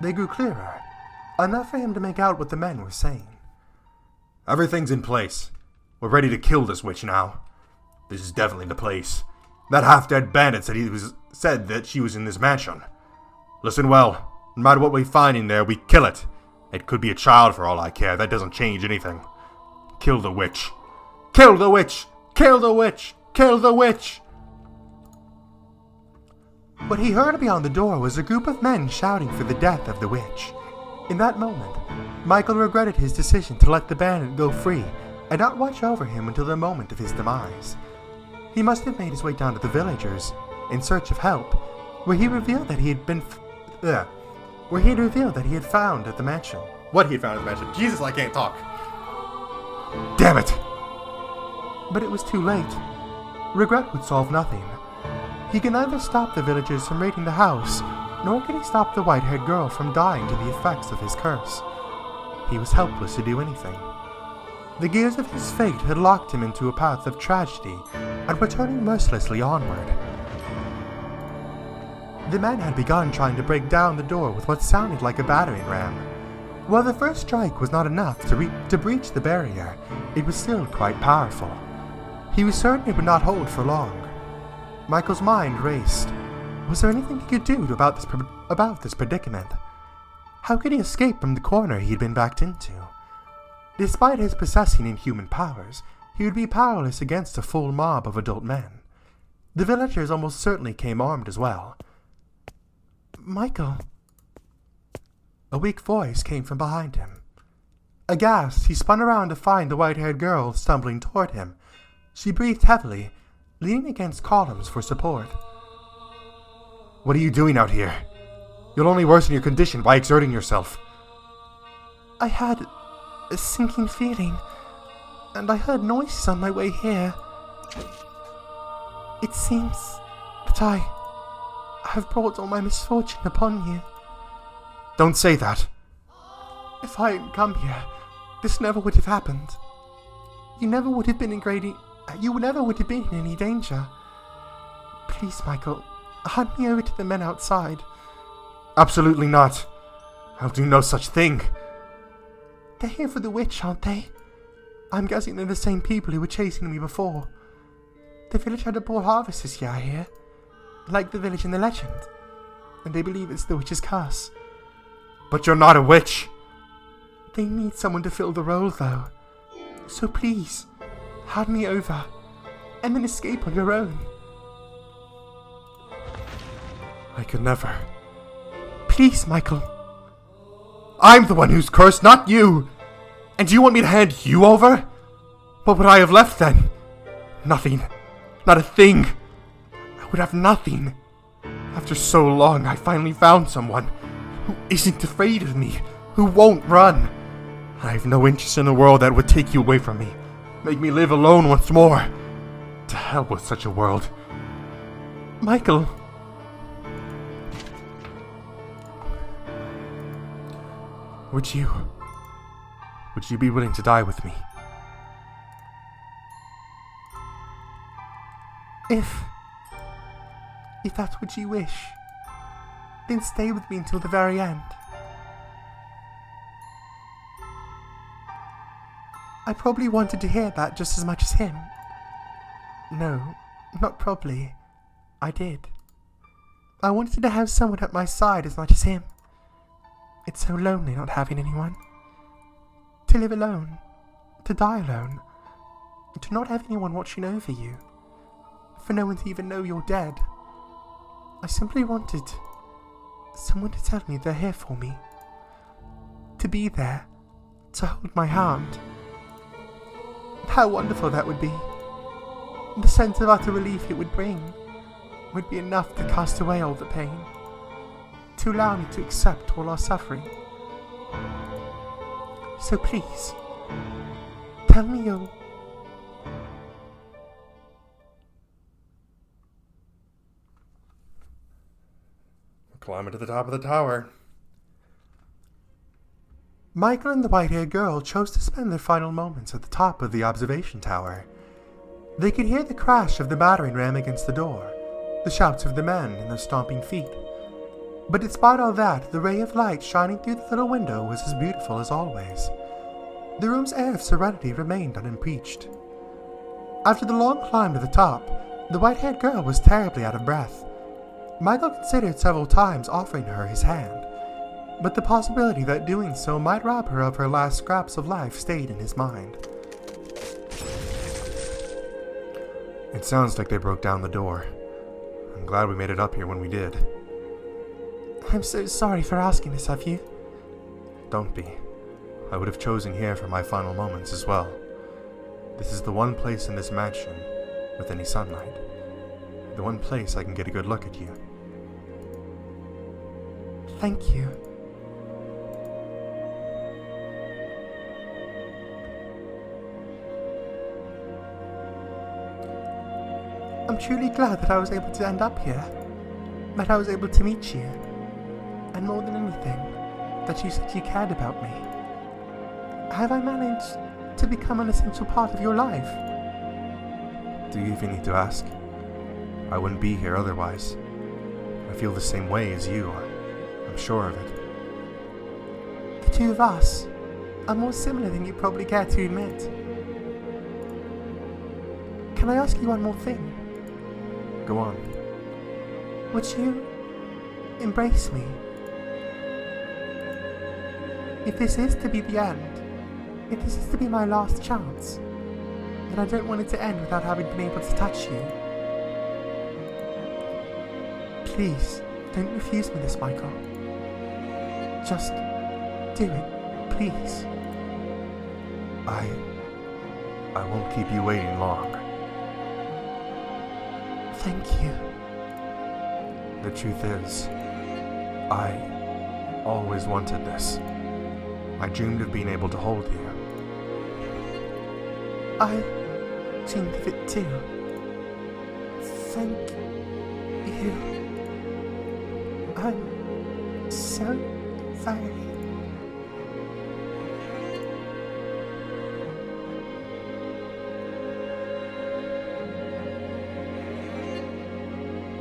They grew clearer, enough for him to make out what the men were saying. Everything's in place. We're ready to kill this witch now. This is definitely the place. That half-dead bandit said that she was in this mansion. Listen well. No matter what we find in there, we kill it. It could be a child for all I care. That doesn't change anything. Kill the witch. Kill the witch! Kill the witch! Kill the witch! What he heard beyond the door was a group of men shouting for the death of the witch. In that moment, Michael regretted his decision to let the bandit go free and not watch over him until the moment of his demise. He must have made his way down to the villagers in search of help, where he revealed that he had found at the mansion. What he had found at the mansion. Jesus, I can't talk. Damn it! But it was too late. Regret would solve nothing. He could neither stop the villagers from raiding the house, nor could he stop the white-haired girl from dying to the effects of his curse. He was helpless to do anything. The gears of his fate had locked him into a path of tragedy and were turning mercilessly onward. The men had begun trying to break down the door with what sounded like a battering ram. While the first strike was not enough to breach the barrier, it was still quite powerful. He was certain it would not hold for long. Michael's mind raced. Was there anything he could do about this predicament? How could he escape from the corner he had been backed into? Despite his possessing inhuman powers, he would be powerless against a full mob of adult men. The villagers almost certainly came armed as well. Michael. A weak voice came from behind him. Aghast, he spun around to find the white-haired girl stumbling toward him. She breathed heavily, leaning against columns for support. What are you doing out here? You'll only worsen your condition by exerting yourself. I had a sinking feeling, and I heard noises on my way here. It seems that I have brought all my misfortune upon you. Don't say that. If I hadn't come here, this never would have happened. You never would have been in any danger. Please, Michael, hand me over to the men outside. Absolutely not. I'll do no such thing. They're here for the witch, aren't they? I'm guessing they're the same people who were chasing me before. The village had a poor harvest this year, I hear. Like the village in the legend. And they believe it's the witch's curse. But you're not a witch. They need someone to fill the role, though. So please, hand me over, and then escape on your own. I could never. Please, Michael. I'm the one who's cursed, not you! And do you want me to hand you over? What would I have left then? Nothing. Not a thing. I would have nothing. After so long, I finally found someone who isn't afraid of me, who won't run. I have no interest in a world that would take you away from me, make me live alone once more. To hell with such a world. Michael. Would you be willing to die with me? If that's what you wish, then stay with me until the very end. I probably wanted to hear that just as much as him. No, not probably. I did. I wanted to have someone at my side as much as him. It's so lonely not having anyone. To live alone. To die alone. To not have anyone watching over you. For no one to even know you're dead. I simply wanted someone to tell me they're here for me. To be there. To hold my hand. How wonderful that would be. The sense of utter relief it would bring would be enough to cast away all the pain. To allow me to accept all our suffering. So please, tell me you'll... Climbing to the top of the tower. Michael and the white-haired girl chose to spend their final moments at the top of the observation tower. They could hear the crash of the battering ram against the door, the shouts of the men and their stomping feet. But despite all that, the ray of light shining through the little window was as beautiful as always. The room's air of serenity remained unimpeached. After the long climb to the top, the white-haired girl was terribly out of breath. Michael considered several times offering her his hand, but the possibility that doing so might rob her of her last scraps of life stayed in his mind. It sounds like they broke down the door. I'm glad we made it up here when we did. I'm so sorry for asking this of you. Don't be. I would have chosen here for my final moments as well. This is the one place in this mansion with any sunlight. The one place I can get a good look at you. Thank you. I'm truly glad that I was able to end up here. That I was able to meet you. And more than anything, that you said you cared about me. Have I managed to become an essential part of your life? Do you even need to ask? I wouldn't be here otherwise. I feel the same way as you are. I'm sure of it. The two of us are more similar than you probably care to admit. Can I ask you one more thing? Go on. Would you embrace me? If this is to be the end, if this is to be my last chance, then I don't want it to end without having been able to touch you. Please, don't refuse me this, Michael. Just do it, please. I won't keep you waiting long. Thank you. The truth is, I always wanted this. I dreamed of being able to hold you. I dreamed of it too. Thank you. I'm so sorry.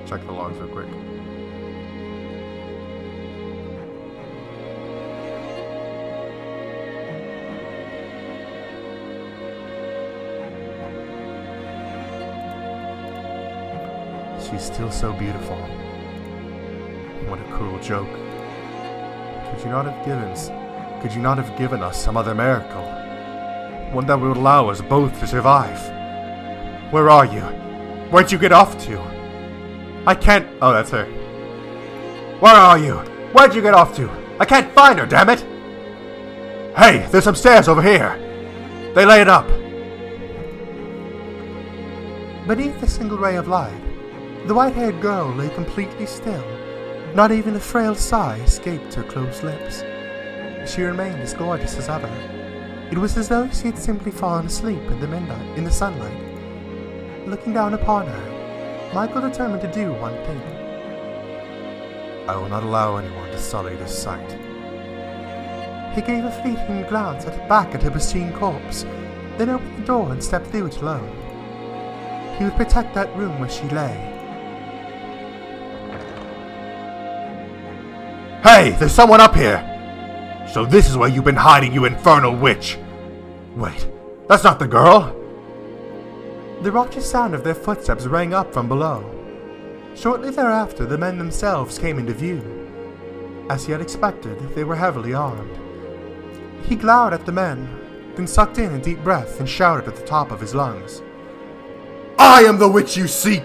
Check the logs real quick. She's still so beautiful. What a cruel joke. Could you not have given us some other miracle? One that would allow us both to survive? Where are you? Where'd you get off to? I can't... Oh, that's her. Where are you? Where'd you get off to? I can't find her, damn it! Hey, there's some stairs over here. They lay it up. Beneath the single ray of light, the white-haired girl lay completely still. Not even a frail sigh escaped her closed lips. She remained as gorgeous as ever. It was as though she had simply fallen asleep in the sunlight. Looking down upon her, Michael determined to do one thing. I will not allow anyone to sully this sight. He gave a fleeting glance back at her pristine corpse, then opened the door and stepped through it alone. he would protect that room where she lay. Hey, there's someone up here! So this is where you've been hiding, you infernal witch! Wait, that's not the girl! The raucous sound of their footsteps rang up from below. Shortly thereafter, the men themselves came into view. As he had expected, they were heavily armed. He glowered at the men, then sucked in a deep breath and shouted at the top of his lungs. I am the witch you seek!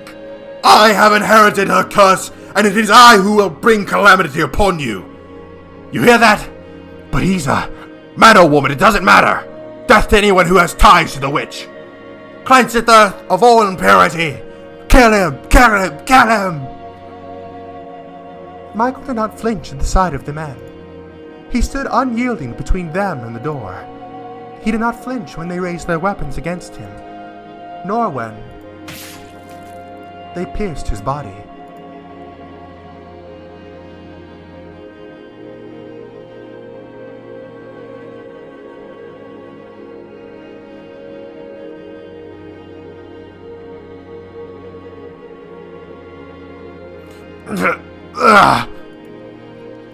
I have inherited her curse, and it is I who will bring calamity upon you! You hear that? But he's a man or woman, it doesn't matter! Death to anyone who has ties to the witch! Cleanseth earth of all impurity! Kill him! Kill him! Kill him! Michael did not flinch at the sight of the men. He stood unyielding between them and the door. He did not flinch when they raised their weapons against him, nor when they pierced his body.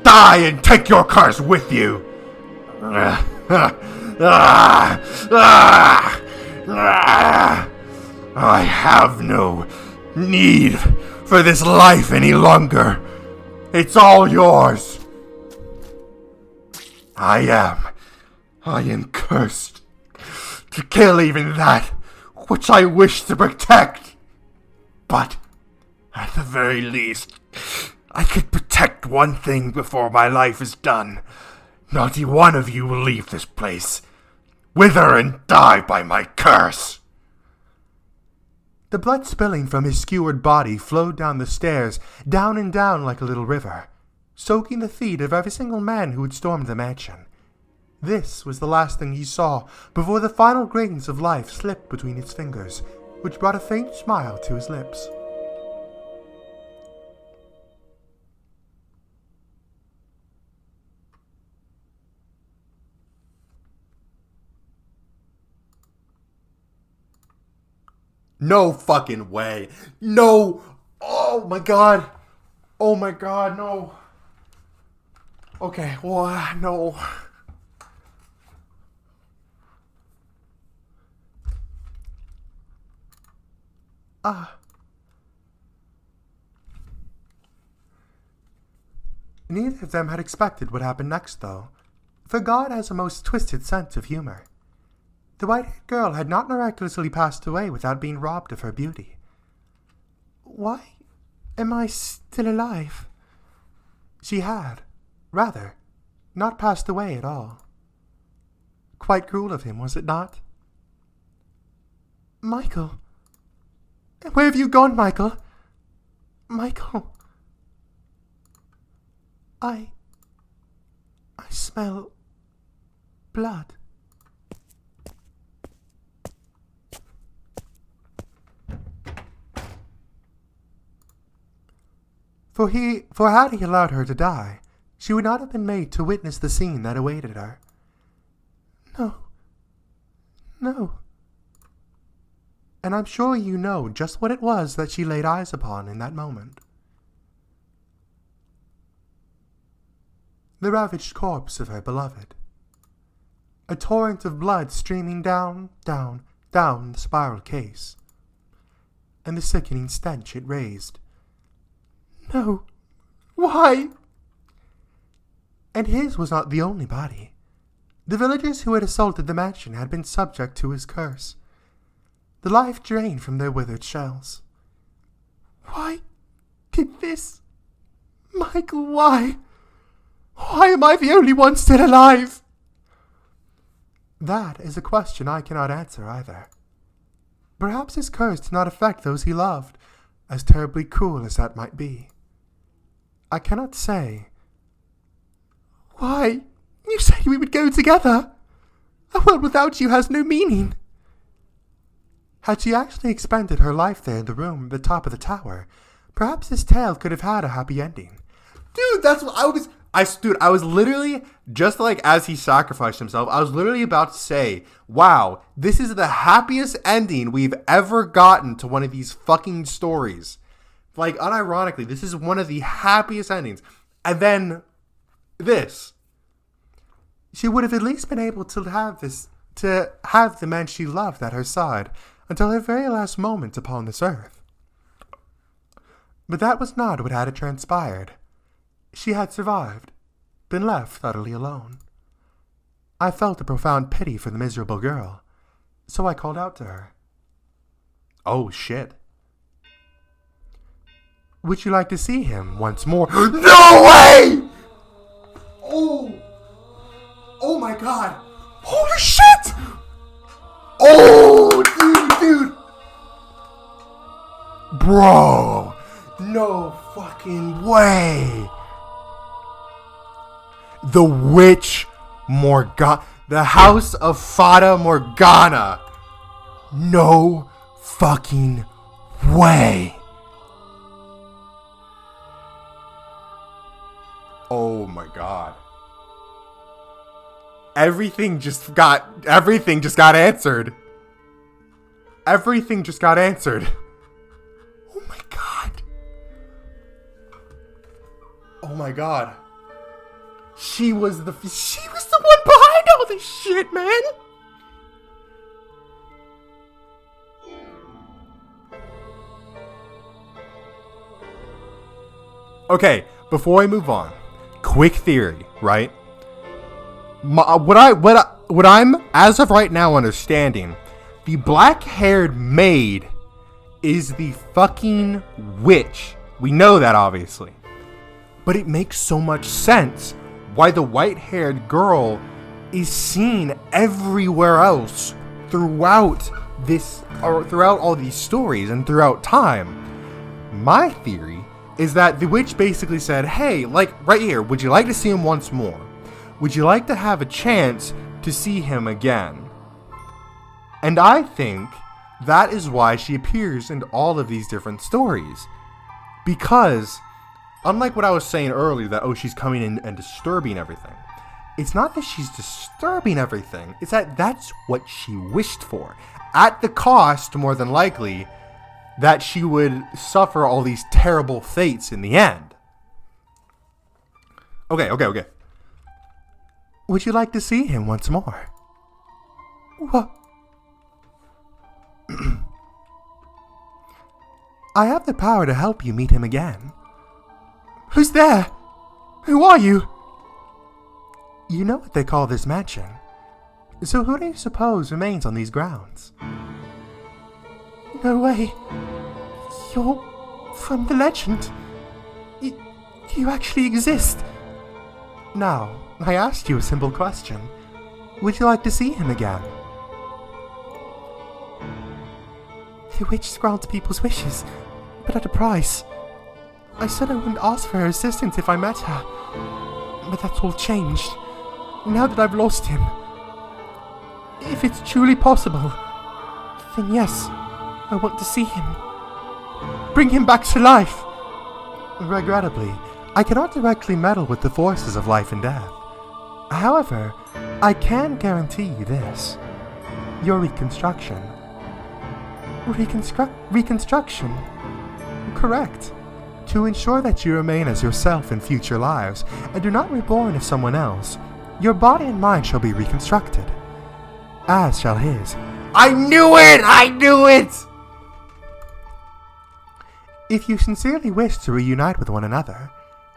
Die and take your curse with you! I have no need for this life any longer. It's all yours. I am cursed to kill even that which I wish to protect. But at the very least, I could protect one thing before my life is done. Not one of you will leave this place. Wither and die by my curse. The blood spilling from his skewered body flowed down the stairs, down and down like a little river, soaking the feet of every single man who had stormed the mansion. This was the last thing he saw before the final grains of life slipped between his fingers, which brought a faint smile to his lips. No fucking way. No. Oh my god. Oh my god, no. Okay, well, no. Neither of them had expected what happened next, though, for God has a most twisted sense of humor. The white-haired girl had not miraculously passed away without being robbed of her beauty. Why am I still alive? She had, rather, not passed away at all. Quite cruel of him, was it not? Michael! Where have you gone, Michael? Michael! I smell blood. For had he allowed her to die, she would not have been made to witness the scene that awaited her. No. And I'm sure you know just what it was that she laid eyes upon in that moment. The ravaged corpse of her beloved. A torrent of blood streaming down the spiral case. And the sickening stench it raised. No. Why? And his was not the only body. The villagers who had assaulted the mansion had been subject to his curse. The life drained from their withered shells. Why did this? Michael, why? Why am I the only one still alive? That is a question I cannot answer either. Perhaps his curse did not affect those he loved, as terribly cruel as that might be. I cannot say. Why? You said we would go together. A world without you has no meaning. Had she actually expended her life there in the room at the top of the tower, perhaps this tale could have had a happy ending. Dude, that's what I was... Dude, I was literally, just like as he sacrificed himself, I was literally about to say, wow, this is the happiest ending we've ever gotten to one of these fucking stories. Like, unironically, this is one of the happiest endings. And then, this. She would have at least been able to have the man she loved at her side until her very last moment upon this earth. But that was not what had transpired. She had survived, been left utterly alone. I felt a profound pity for the miserable girl, so I called out to her. Oh, shit. Would you like to see him once more? No way! Oh my god. Holy shit! Oh, dude. Bro, no fucking way. The witch Morgana. The house of Fata Morgana. No fucking way. Oh my god. Everything just got answered. Everything just got answered. Oh my god. Oh my god. She was the one behind all this shit, man. Okay, before I move on, quick theory, right? What I'm as of right now understanding, the black-haired maid is the fucking witch. We know that, obviously, but it makes so much sense why the white-haired girl is seen everywhere else throughout all these stories and throughout time. My theory is that the witch basically said, hey, like right here, would you like to see him once more? Would you like to have a chance to see him again? And I think that is why she appears in all of these different stories. Because, unlike what I was saying earlier, that, oh, she's coming in and disturbing everything. It's not that she's disturbing everything. It's that that's what she wished for. At the cost, more than likely, that she would suffer all these terrible fates in the end. Okay. Would you like to see him once more? What? I have the power to help you meet him again. Who's there? Who are you? You know what they call this mansion. So who do you suppose remains on these grounds? No way. You're from the legend. You actually exist. Now, I asked you a simple question. Would you like to see him again? The witch grants people's wishes, but at a price. I said I wouldn't ask for her assistance if I met her, but that's all changed. Now that I've lost him. If it's truly possible, then yes, I want to see him. Bring him back to life. Regrettably, I cannot directly meddle with the forces of life and death. However, I can guarantee you this. Your reconstruction. Reconstruction? Correct. To ensure that you remain as yourself in future lives, and do not reborn as someone else, your body and mind shall be reconstructed. As shall his. I knew it! If you sincerely wish to reunite with one another,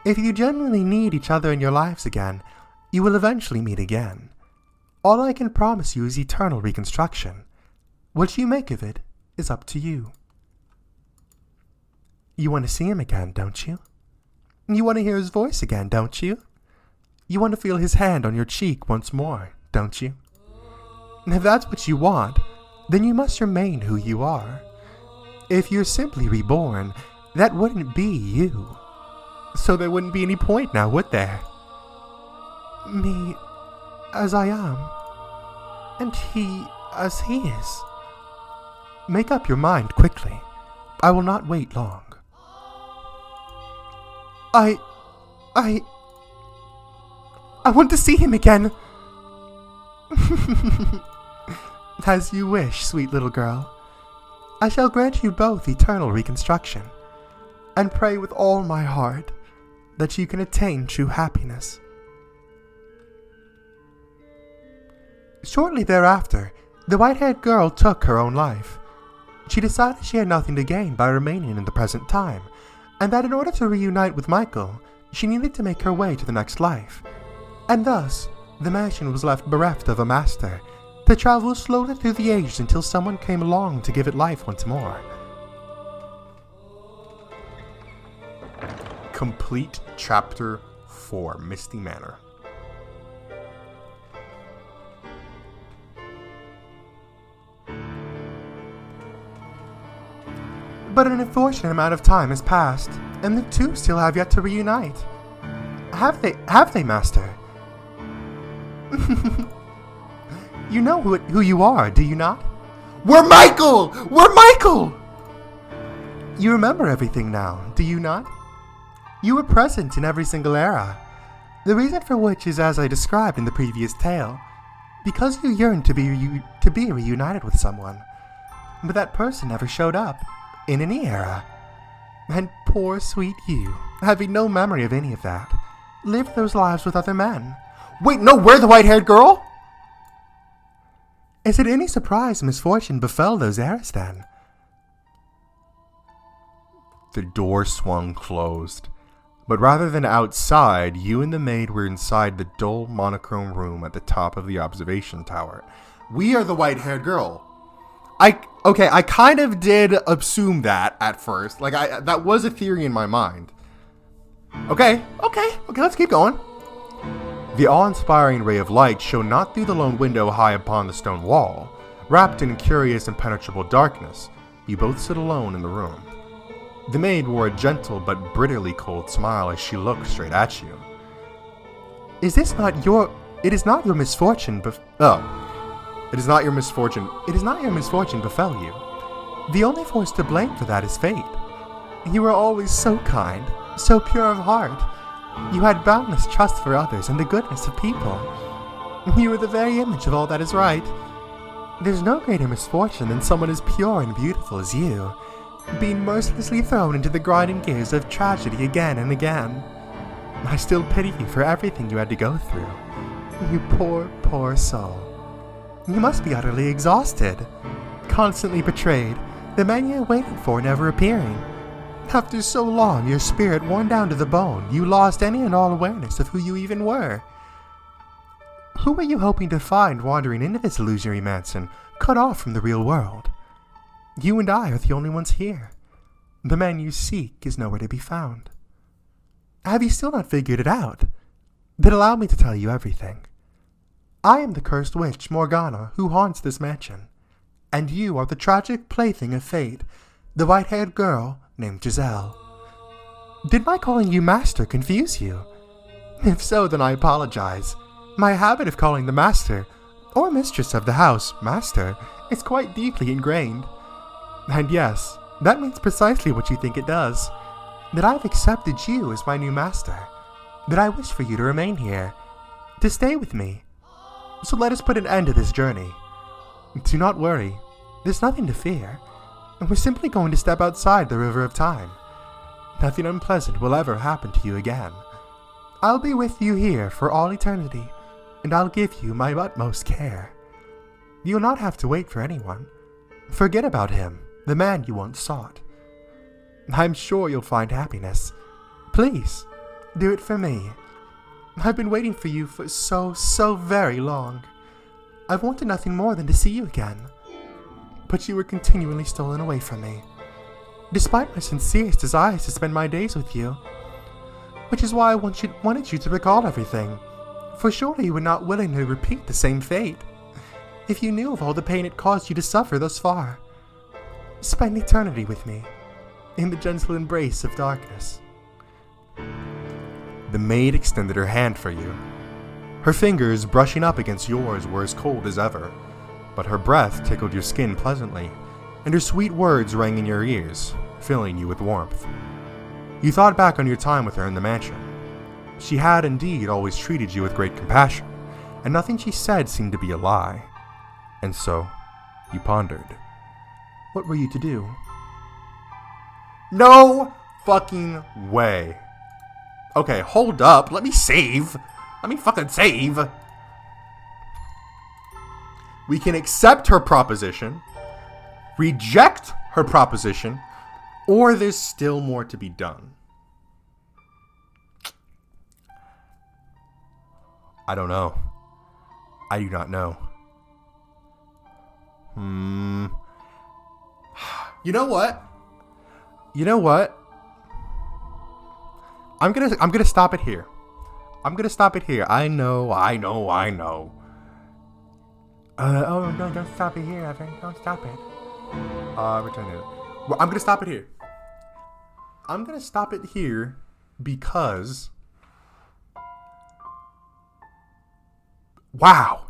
if you genuinely need each other in your lives again, you will eventually meet again. All I can promise you is eternal reconstruction. What you make of it is up to you. You want to see him again, don't you? You want to hear his voice again, don't you? You want to feel his hand on your cheek once more, don't you? And if that's what you want, then you must remain who you are. If you're simply reborn, that wouldn't be you. So there wouldn't be any point now, would there? Me as I am, and he as he is. Make up your mind quickly. I will not wait long. I want to see him again. As you wish, sweet little girl. I shall grant you both eternal reconstruction, and pray with all my heart that you can attain true happiness. Shortly thereafter, the white-haired girl took her own life. She decided she had nothing to gain by remaining in the present time, and that in order to reunite with Michael, she needed to make her way to the next life. And thus, the mansion was left bereft of a master, to travel slowly through the ages until someone came along to give it life once more. Complete Chapter 4, Misty Manor. But an unfortunate amount of time has passed, and the two still have yet to reunite. Have they, Master? You know who you are, do you not? We're Michael! We're Michael! You remember everything now, do you not? You were present in every single era, the reason for which is as I described in the previous tale, because you yearned to be reunited with someone, but that person never showed up, in any era. And poor sweet you, having no memory of any of that, lived those lives with other men. Wait, no, we're the white-haired girl? Is it any surprise misfortune befell those eras then? The door swung closed, but rather than outside, you and the maid were inside the dull monochrome room at the top of the observation tower. We are the white-haired girl. I kind of did assume that at first. That was a theory in my mind. Okay, let's keep going. The awe-inspiring ray of light shone not through the lone window high upon the stone wall. Wrapped in curious impenetrable darkness, you both stood alone in the room. The maid wore a gentle but bitterly cold smile as she looked straight at you. It is not your misfortune It is not your misfortune befell you. The only force to blame for that is fate. You were always so kind, so pure of heart. You had boundless trust for others and the goodness of people. You were the very image of all that is right. There's no greater misfortune than someone as pure and beautiful as you, being mercilessly thrown into the grinding gears of tragedy again and again. I still pity you for everything you had to go through. You poor, poor soul. You must be utterly exhausted, constantly betrayed, the man you were waiting for never appearing. After so long, your spirit worn down to the bone, you lost any and all awareness of who you even were. Who were you hoping to find wandering into this illusory mansion, cut off from the real world? You and I are the only ones here. The man you seek is nowhere to be found. Have you still not figured it out? Then allow me to tell you everything. I am the cursed witch, Morgana, who haunts this mansion, and you are the tragic plaything of fate, the white-haired girl named Giselle. Did my calling you master confuse you? If so, then I apologize. My habit of calling the master, or mistress of the house, master, is quite deeply ingrained. And yes, that means precisely what you think it does. That I've accepted you as my new master. That I wish for you to remain here, to stay with me. So let us put an end to this journey. Do not worry, there's nothing to fear. And we're simply going to step outside the river of time. Nothing unpleasant will ever happen to you again. I'll be with you here for all eternity, and I'll give you my utmost care. You'll not have to wait for anyone. Forget about him, the man you once sought. I'm sure you'll find happiness. Please, do it for me. I've been waiting for you for so very long. I've wanted nothing more than to see you again. But you were continually stolen away from me, despite my sincerest desires to spend my days with you. Which is why I wanted you to recall everything, for surely you would not willingly repeat the same fate, if you knew of all the pain it caused you to suffer thus far. Spend eternity with me, in the gentle embrace of darkness. The maid extended her hand for you. Her fingers, brushing up against yours, were as cold as ever, but her breath tickled your skin pleasantly, and her sweet words rang in your ears, filling you with warmth. You thought back on your time with her in the mansion. She had indeed always treated you with great compassion, and nothing she said seemed to be a lie. And so, you pondered. What were you to do? No fucking way. Okay, hold up. Let me save. Let me fucking save. We can accept her proposition, reject her proposition, or there's still more to be done. I don't know. I do not know. You know what? I'm gonna stop it here. I know. Oh no! Don't stop it here, Evan. Don't stop it. Return it. Well, I'm gonna stop it here. I'm gonna stop it here because. Wow.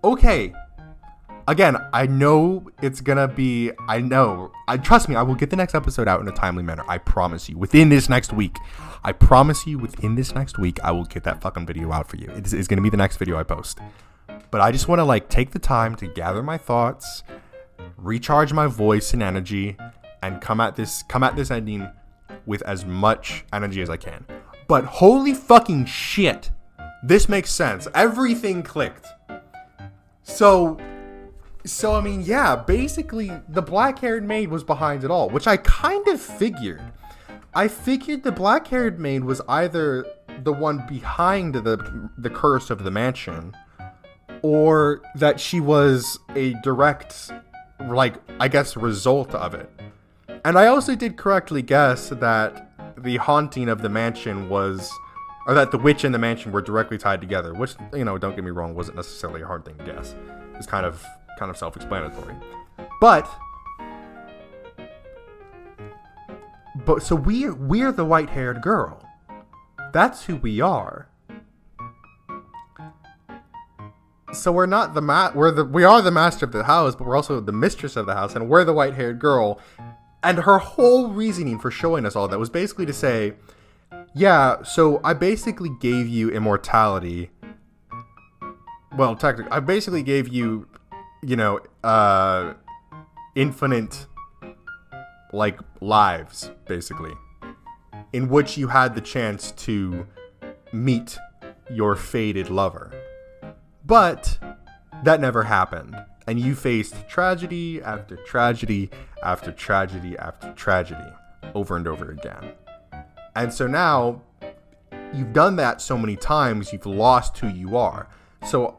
Okay. Again, I know it's gonna be. Trust me. I will get the next episode out in a timely manner. I promise you. Within this next week, I will get that fucking video out for you. It's gonna be the next video I post. But I just want to take the time to gather my thoughts, recharge my voice and energy, and come at this ending with as much energy as I can. But holy fucking shit, this makes sense. Everything clicked. So I mean, yeah, basically the black-haired maid was behind it all, which I kind of figured. I figured the black-haired maid was either the one behind the curse of the mansion, or that she was a direct, result of it. And I also did correctly guess that the haunting of the mansion or that the witch and the mansion were directly tied together, which, don't get me wrong, wasn't necessarily a hard thing to guess. It was kind of self-explanatory. But so we're the white-haired girl. That's who we are. So we're not we are the master of the house, but we're also the mistress of the house, and we're the white-haired girl. And her whole reasoning for showing us all that was basically to say, yeah, so I basically gave you immortality. Well, technically, I basically gave you, infinite, lives, basically, in which you had the chance to meet your fated lover. But that never happened, and you faced tragedy after tragedy after tragedy after tragedy over and over again. And so now you've done that so many times, you've lost who you are. So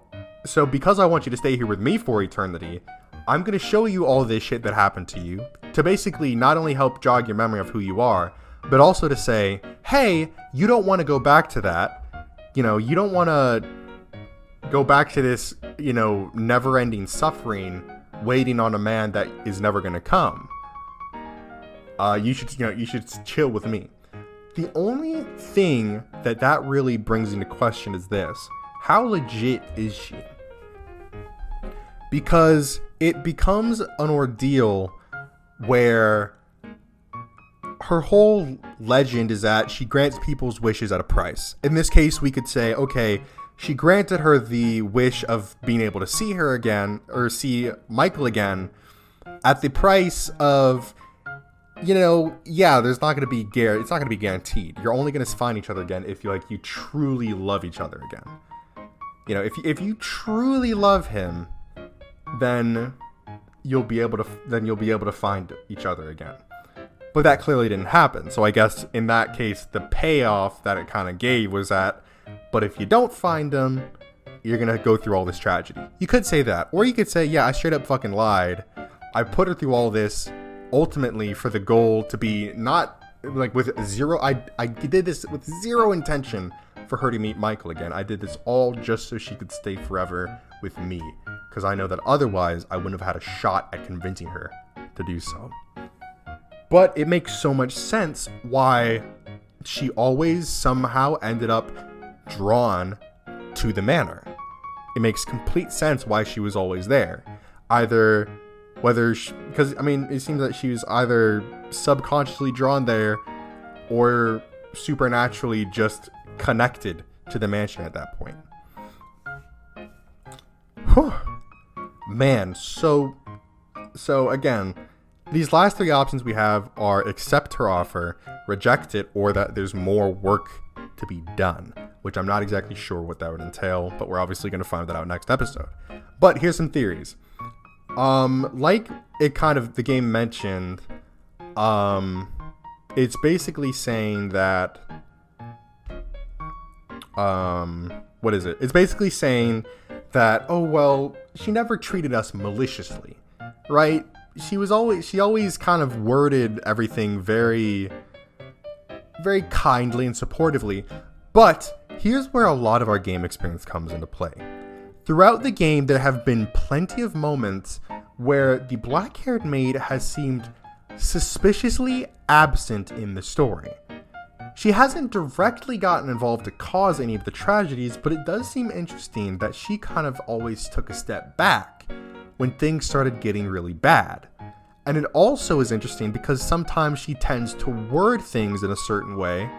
because I want you to stay here with me for eternity, I'm going to show you all this shit that happened to you to basically not only help jog your memory of who you are, but also to say, hey, you don't want to go back to that. You don't want to go back to this, never-ending suffering, waiting on a man that is never going to come. You should chill with me. The only thing that really brings into question is this: how legit is she? Because it becomes an ordeal where her whole legend is that she grants people's wishes at a price. In this case, we could say, okay, she granted her the wish of being able to see her again, or see Michael again, at the price of, there's not going to be it's not going to be guaranteed. You're only going to find each other again if you truly love each other again. If you truly love him, then you'll be able to find each other again. But that clearly didn't happen. So I guess in that case, the payoff that it kind of gave was that, but if you don't find them, you're going to go through all this tragedy. You could say that. Or you could say, yeah, I straight up fucking lied. I put her through all this ultimately for the goal to be not with zero. I did this with zero intention for her to meet Michael again. I did this all just so she could stay forever with me. Because I know that otherwise I wouldn't have had a shot at convincing her to do so. But it makes so much sense why she always somehow ended up drawn to the manor. It makes complete sense why she was always there. It seems that she was either subconsciously drawn there, or supernaturally just connected to the mansion at that point. Whew. Man, so again, these last three options we have are accept her offer, reject it, or that there's more work to be done, which I'm not exactly sure what that would entail, but we're obviously going to find that out next episode. But here's some theories. Like it kind of, the game mentioned, it's basically saying that, what is it? It's basically saying that, oh, well, she never treated us maliciously, right? She always kind of worded everything very, very kindly and supportively. But here's where a lot of our game experience comes into play. Throughout the game, there have been plenty of moments where the black-haired maid has seemed suspiciously absent in the story. She hasn't directly gotten involved to cause any of the tragedies, but it does seem interesting that she kind of always took a step back when things started getting really bad. And it also is interesting because sometimes she tends to word things in a certain way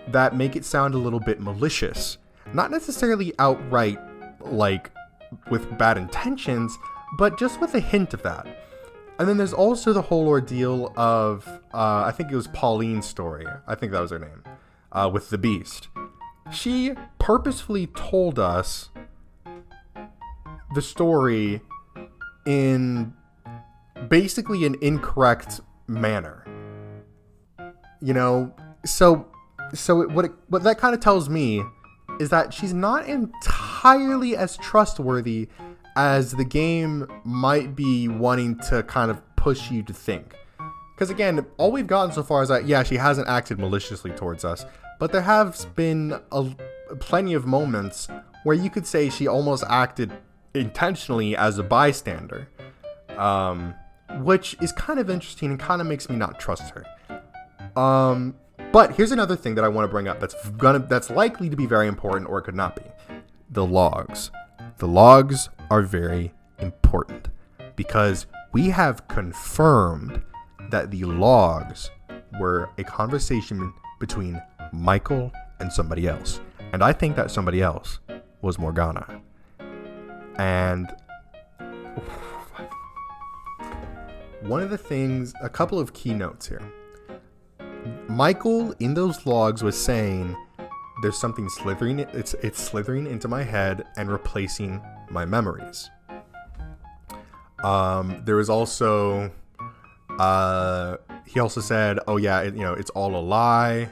that make it sound a little bit malicious. Not necessarily outright, like, with bad intentions, but just with a hint of that. And then there's also the whole ordeal of, I think it was Pauline's story. I think that was her name. With the Beast. She purposefully told us the story in basically an incorrect manner. You know, what that kind of tells me is that she's not entirely as trustworthy as the game might be wanting to kind of push you to think. Because again, all we've gotten so far is that, yeah, she hasn't acted maliciously towards us, but there have been plenty of moments where you could say she almost acted intentionally as a bystander, which is kind of interesting and kind of makes me not trust her. But here's another thing that I want to bring up that's likely to be very important, or it could not be. The logs. The logs are very important because we have confirmed that the logs were a conversation between Michael and somebody else. And I think that somebody else was Morgana. And one of the things, a couple of key notes here. Michael in those logs was saying there's something slithering, it's slithering into my head and replacing my memories. There was also, he also said, oh yeah, it's all a lie.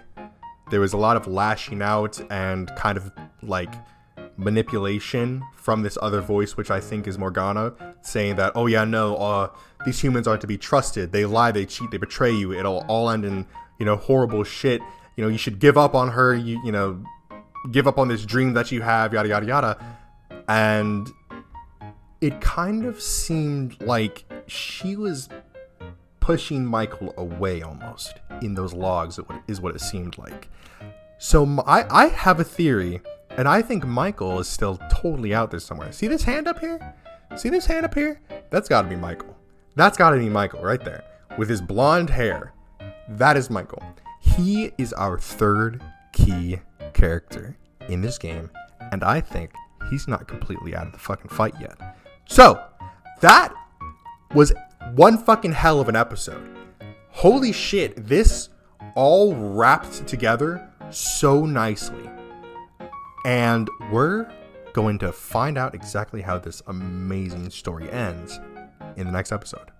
There was a lot of lashing out and kind of like manipulation from this other voice, which I think is Morgana, saying that, oh yeah, no, these humans aren't to be trusted. They lie, they cheat, they betray you. It'll all end in, horrible shit. You should give up on her. Give up on this dream that you have, yada, yada, yada. And it kind of seemed like she was pushing Michael away almost in those logs, is what it seemed like. So I have a theory, and I think Michael is still totally out there somewhere. See this hand up here? That's got to be Michael. That's got to be Michael right there with his blonde hair. That is Michael. He is our third key character in this game, and I think he's not completely out of the fucking fight yet. So, that was one fucking hell of an episode. Holy shit, this all wrapped together so nicely. And we're going to find out exactly how this amazing story ends in the next episode.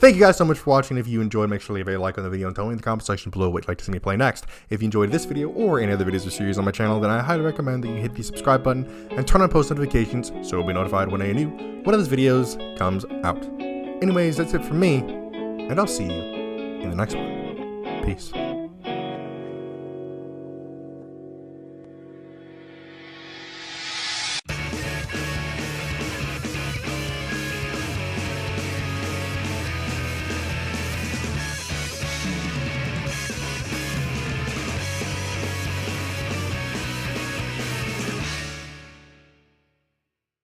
Thank you guys so much for watching. If you enjoyed, make sure to leave a like on the video and tell me in the comment section below what you'd like to see me play next. If you enjoyed this video or any other videos or series on my channel, then I highly recommend that you hit the subscribe button and turn on post notifications so you'll be notified when one of those videos comes out. Anyways, that's it from me, and I'll see you in the next one. Peace.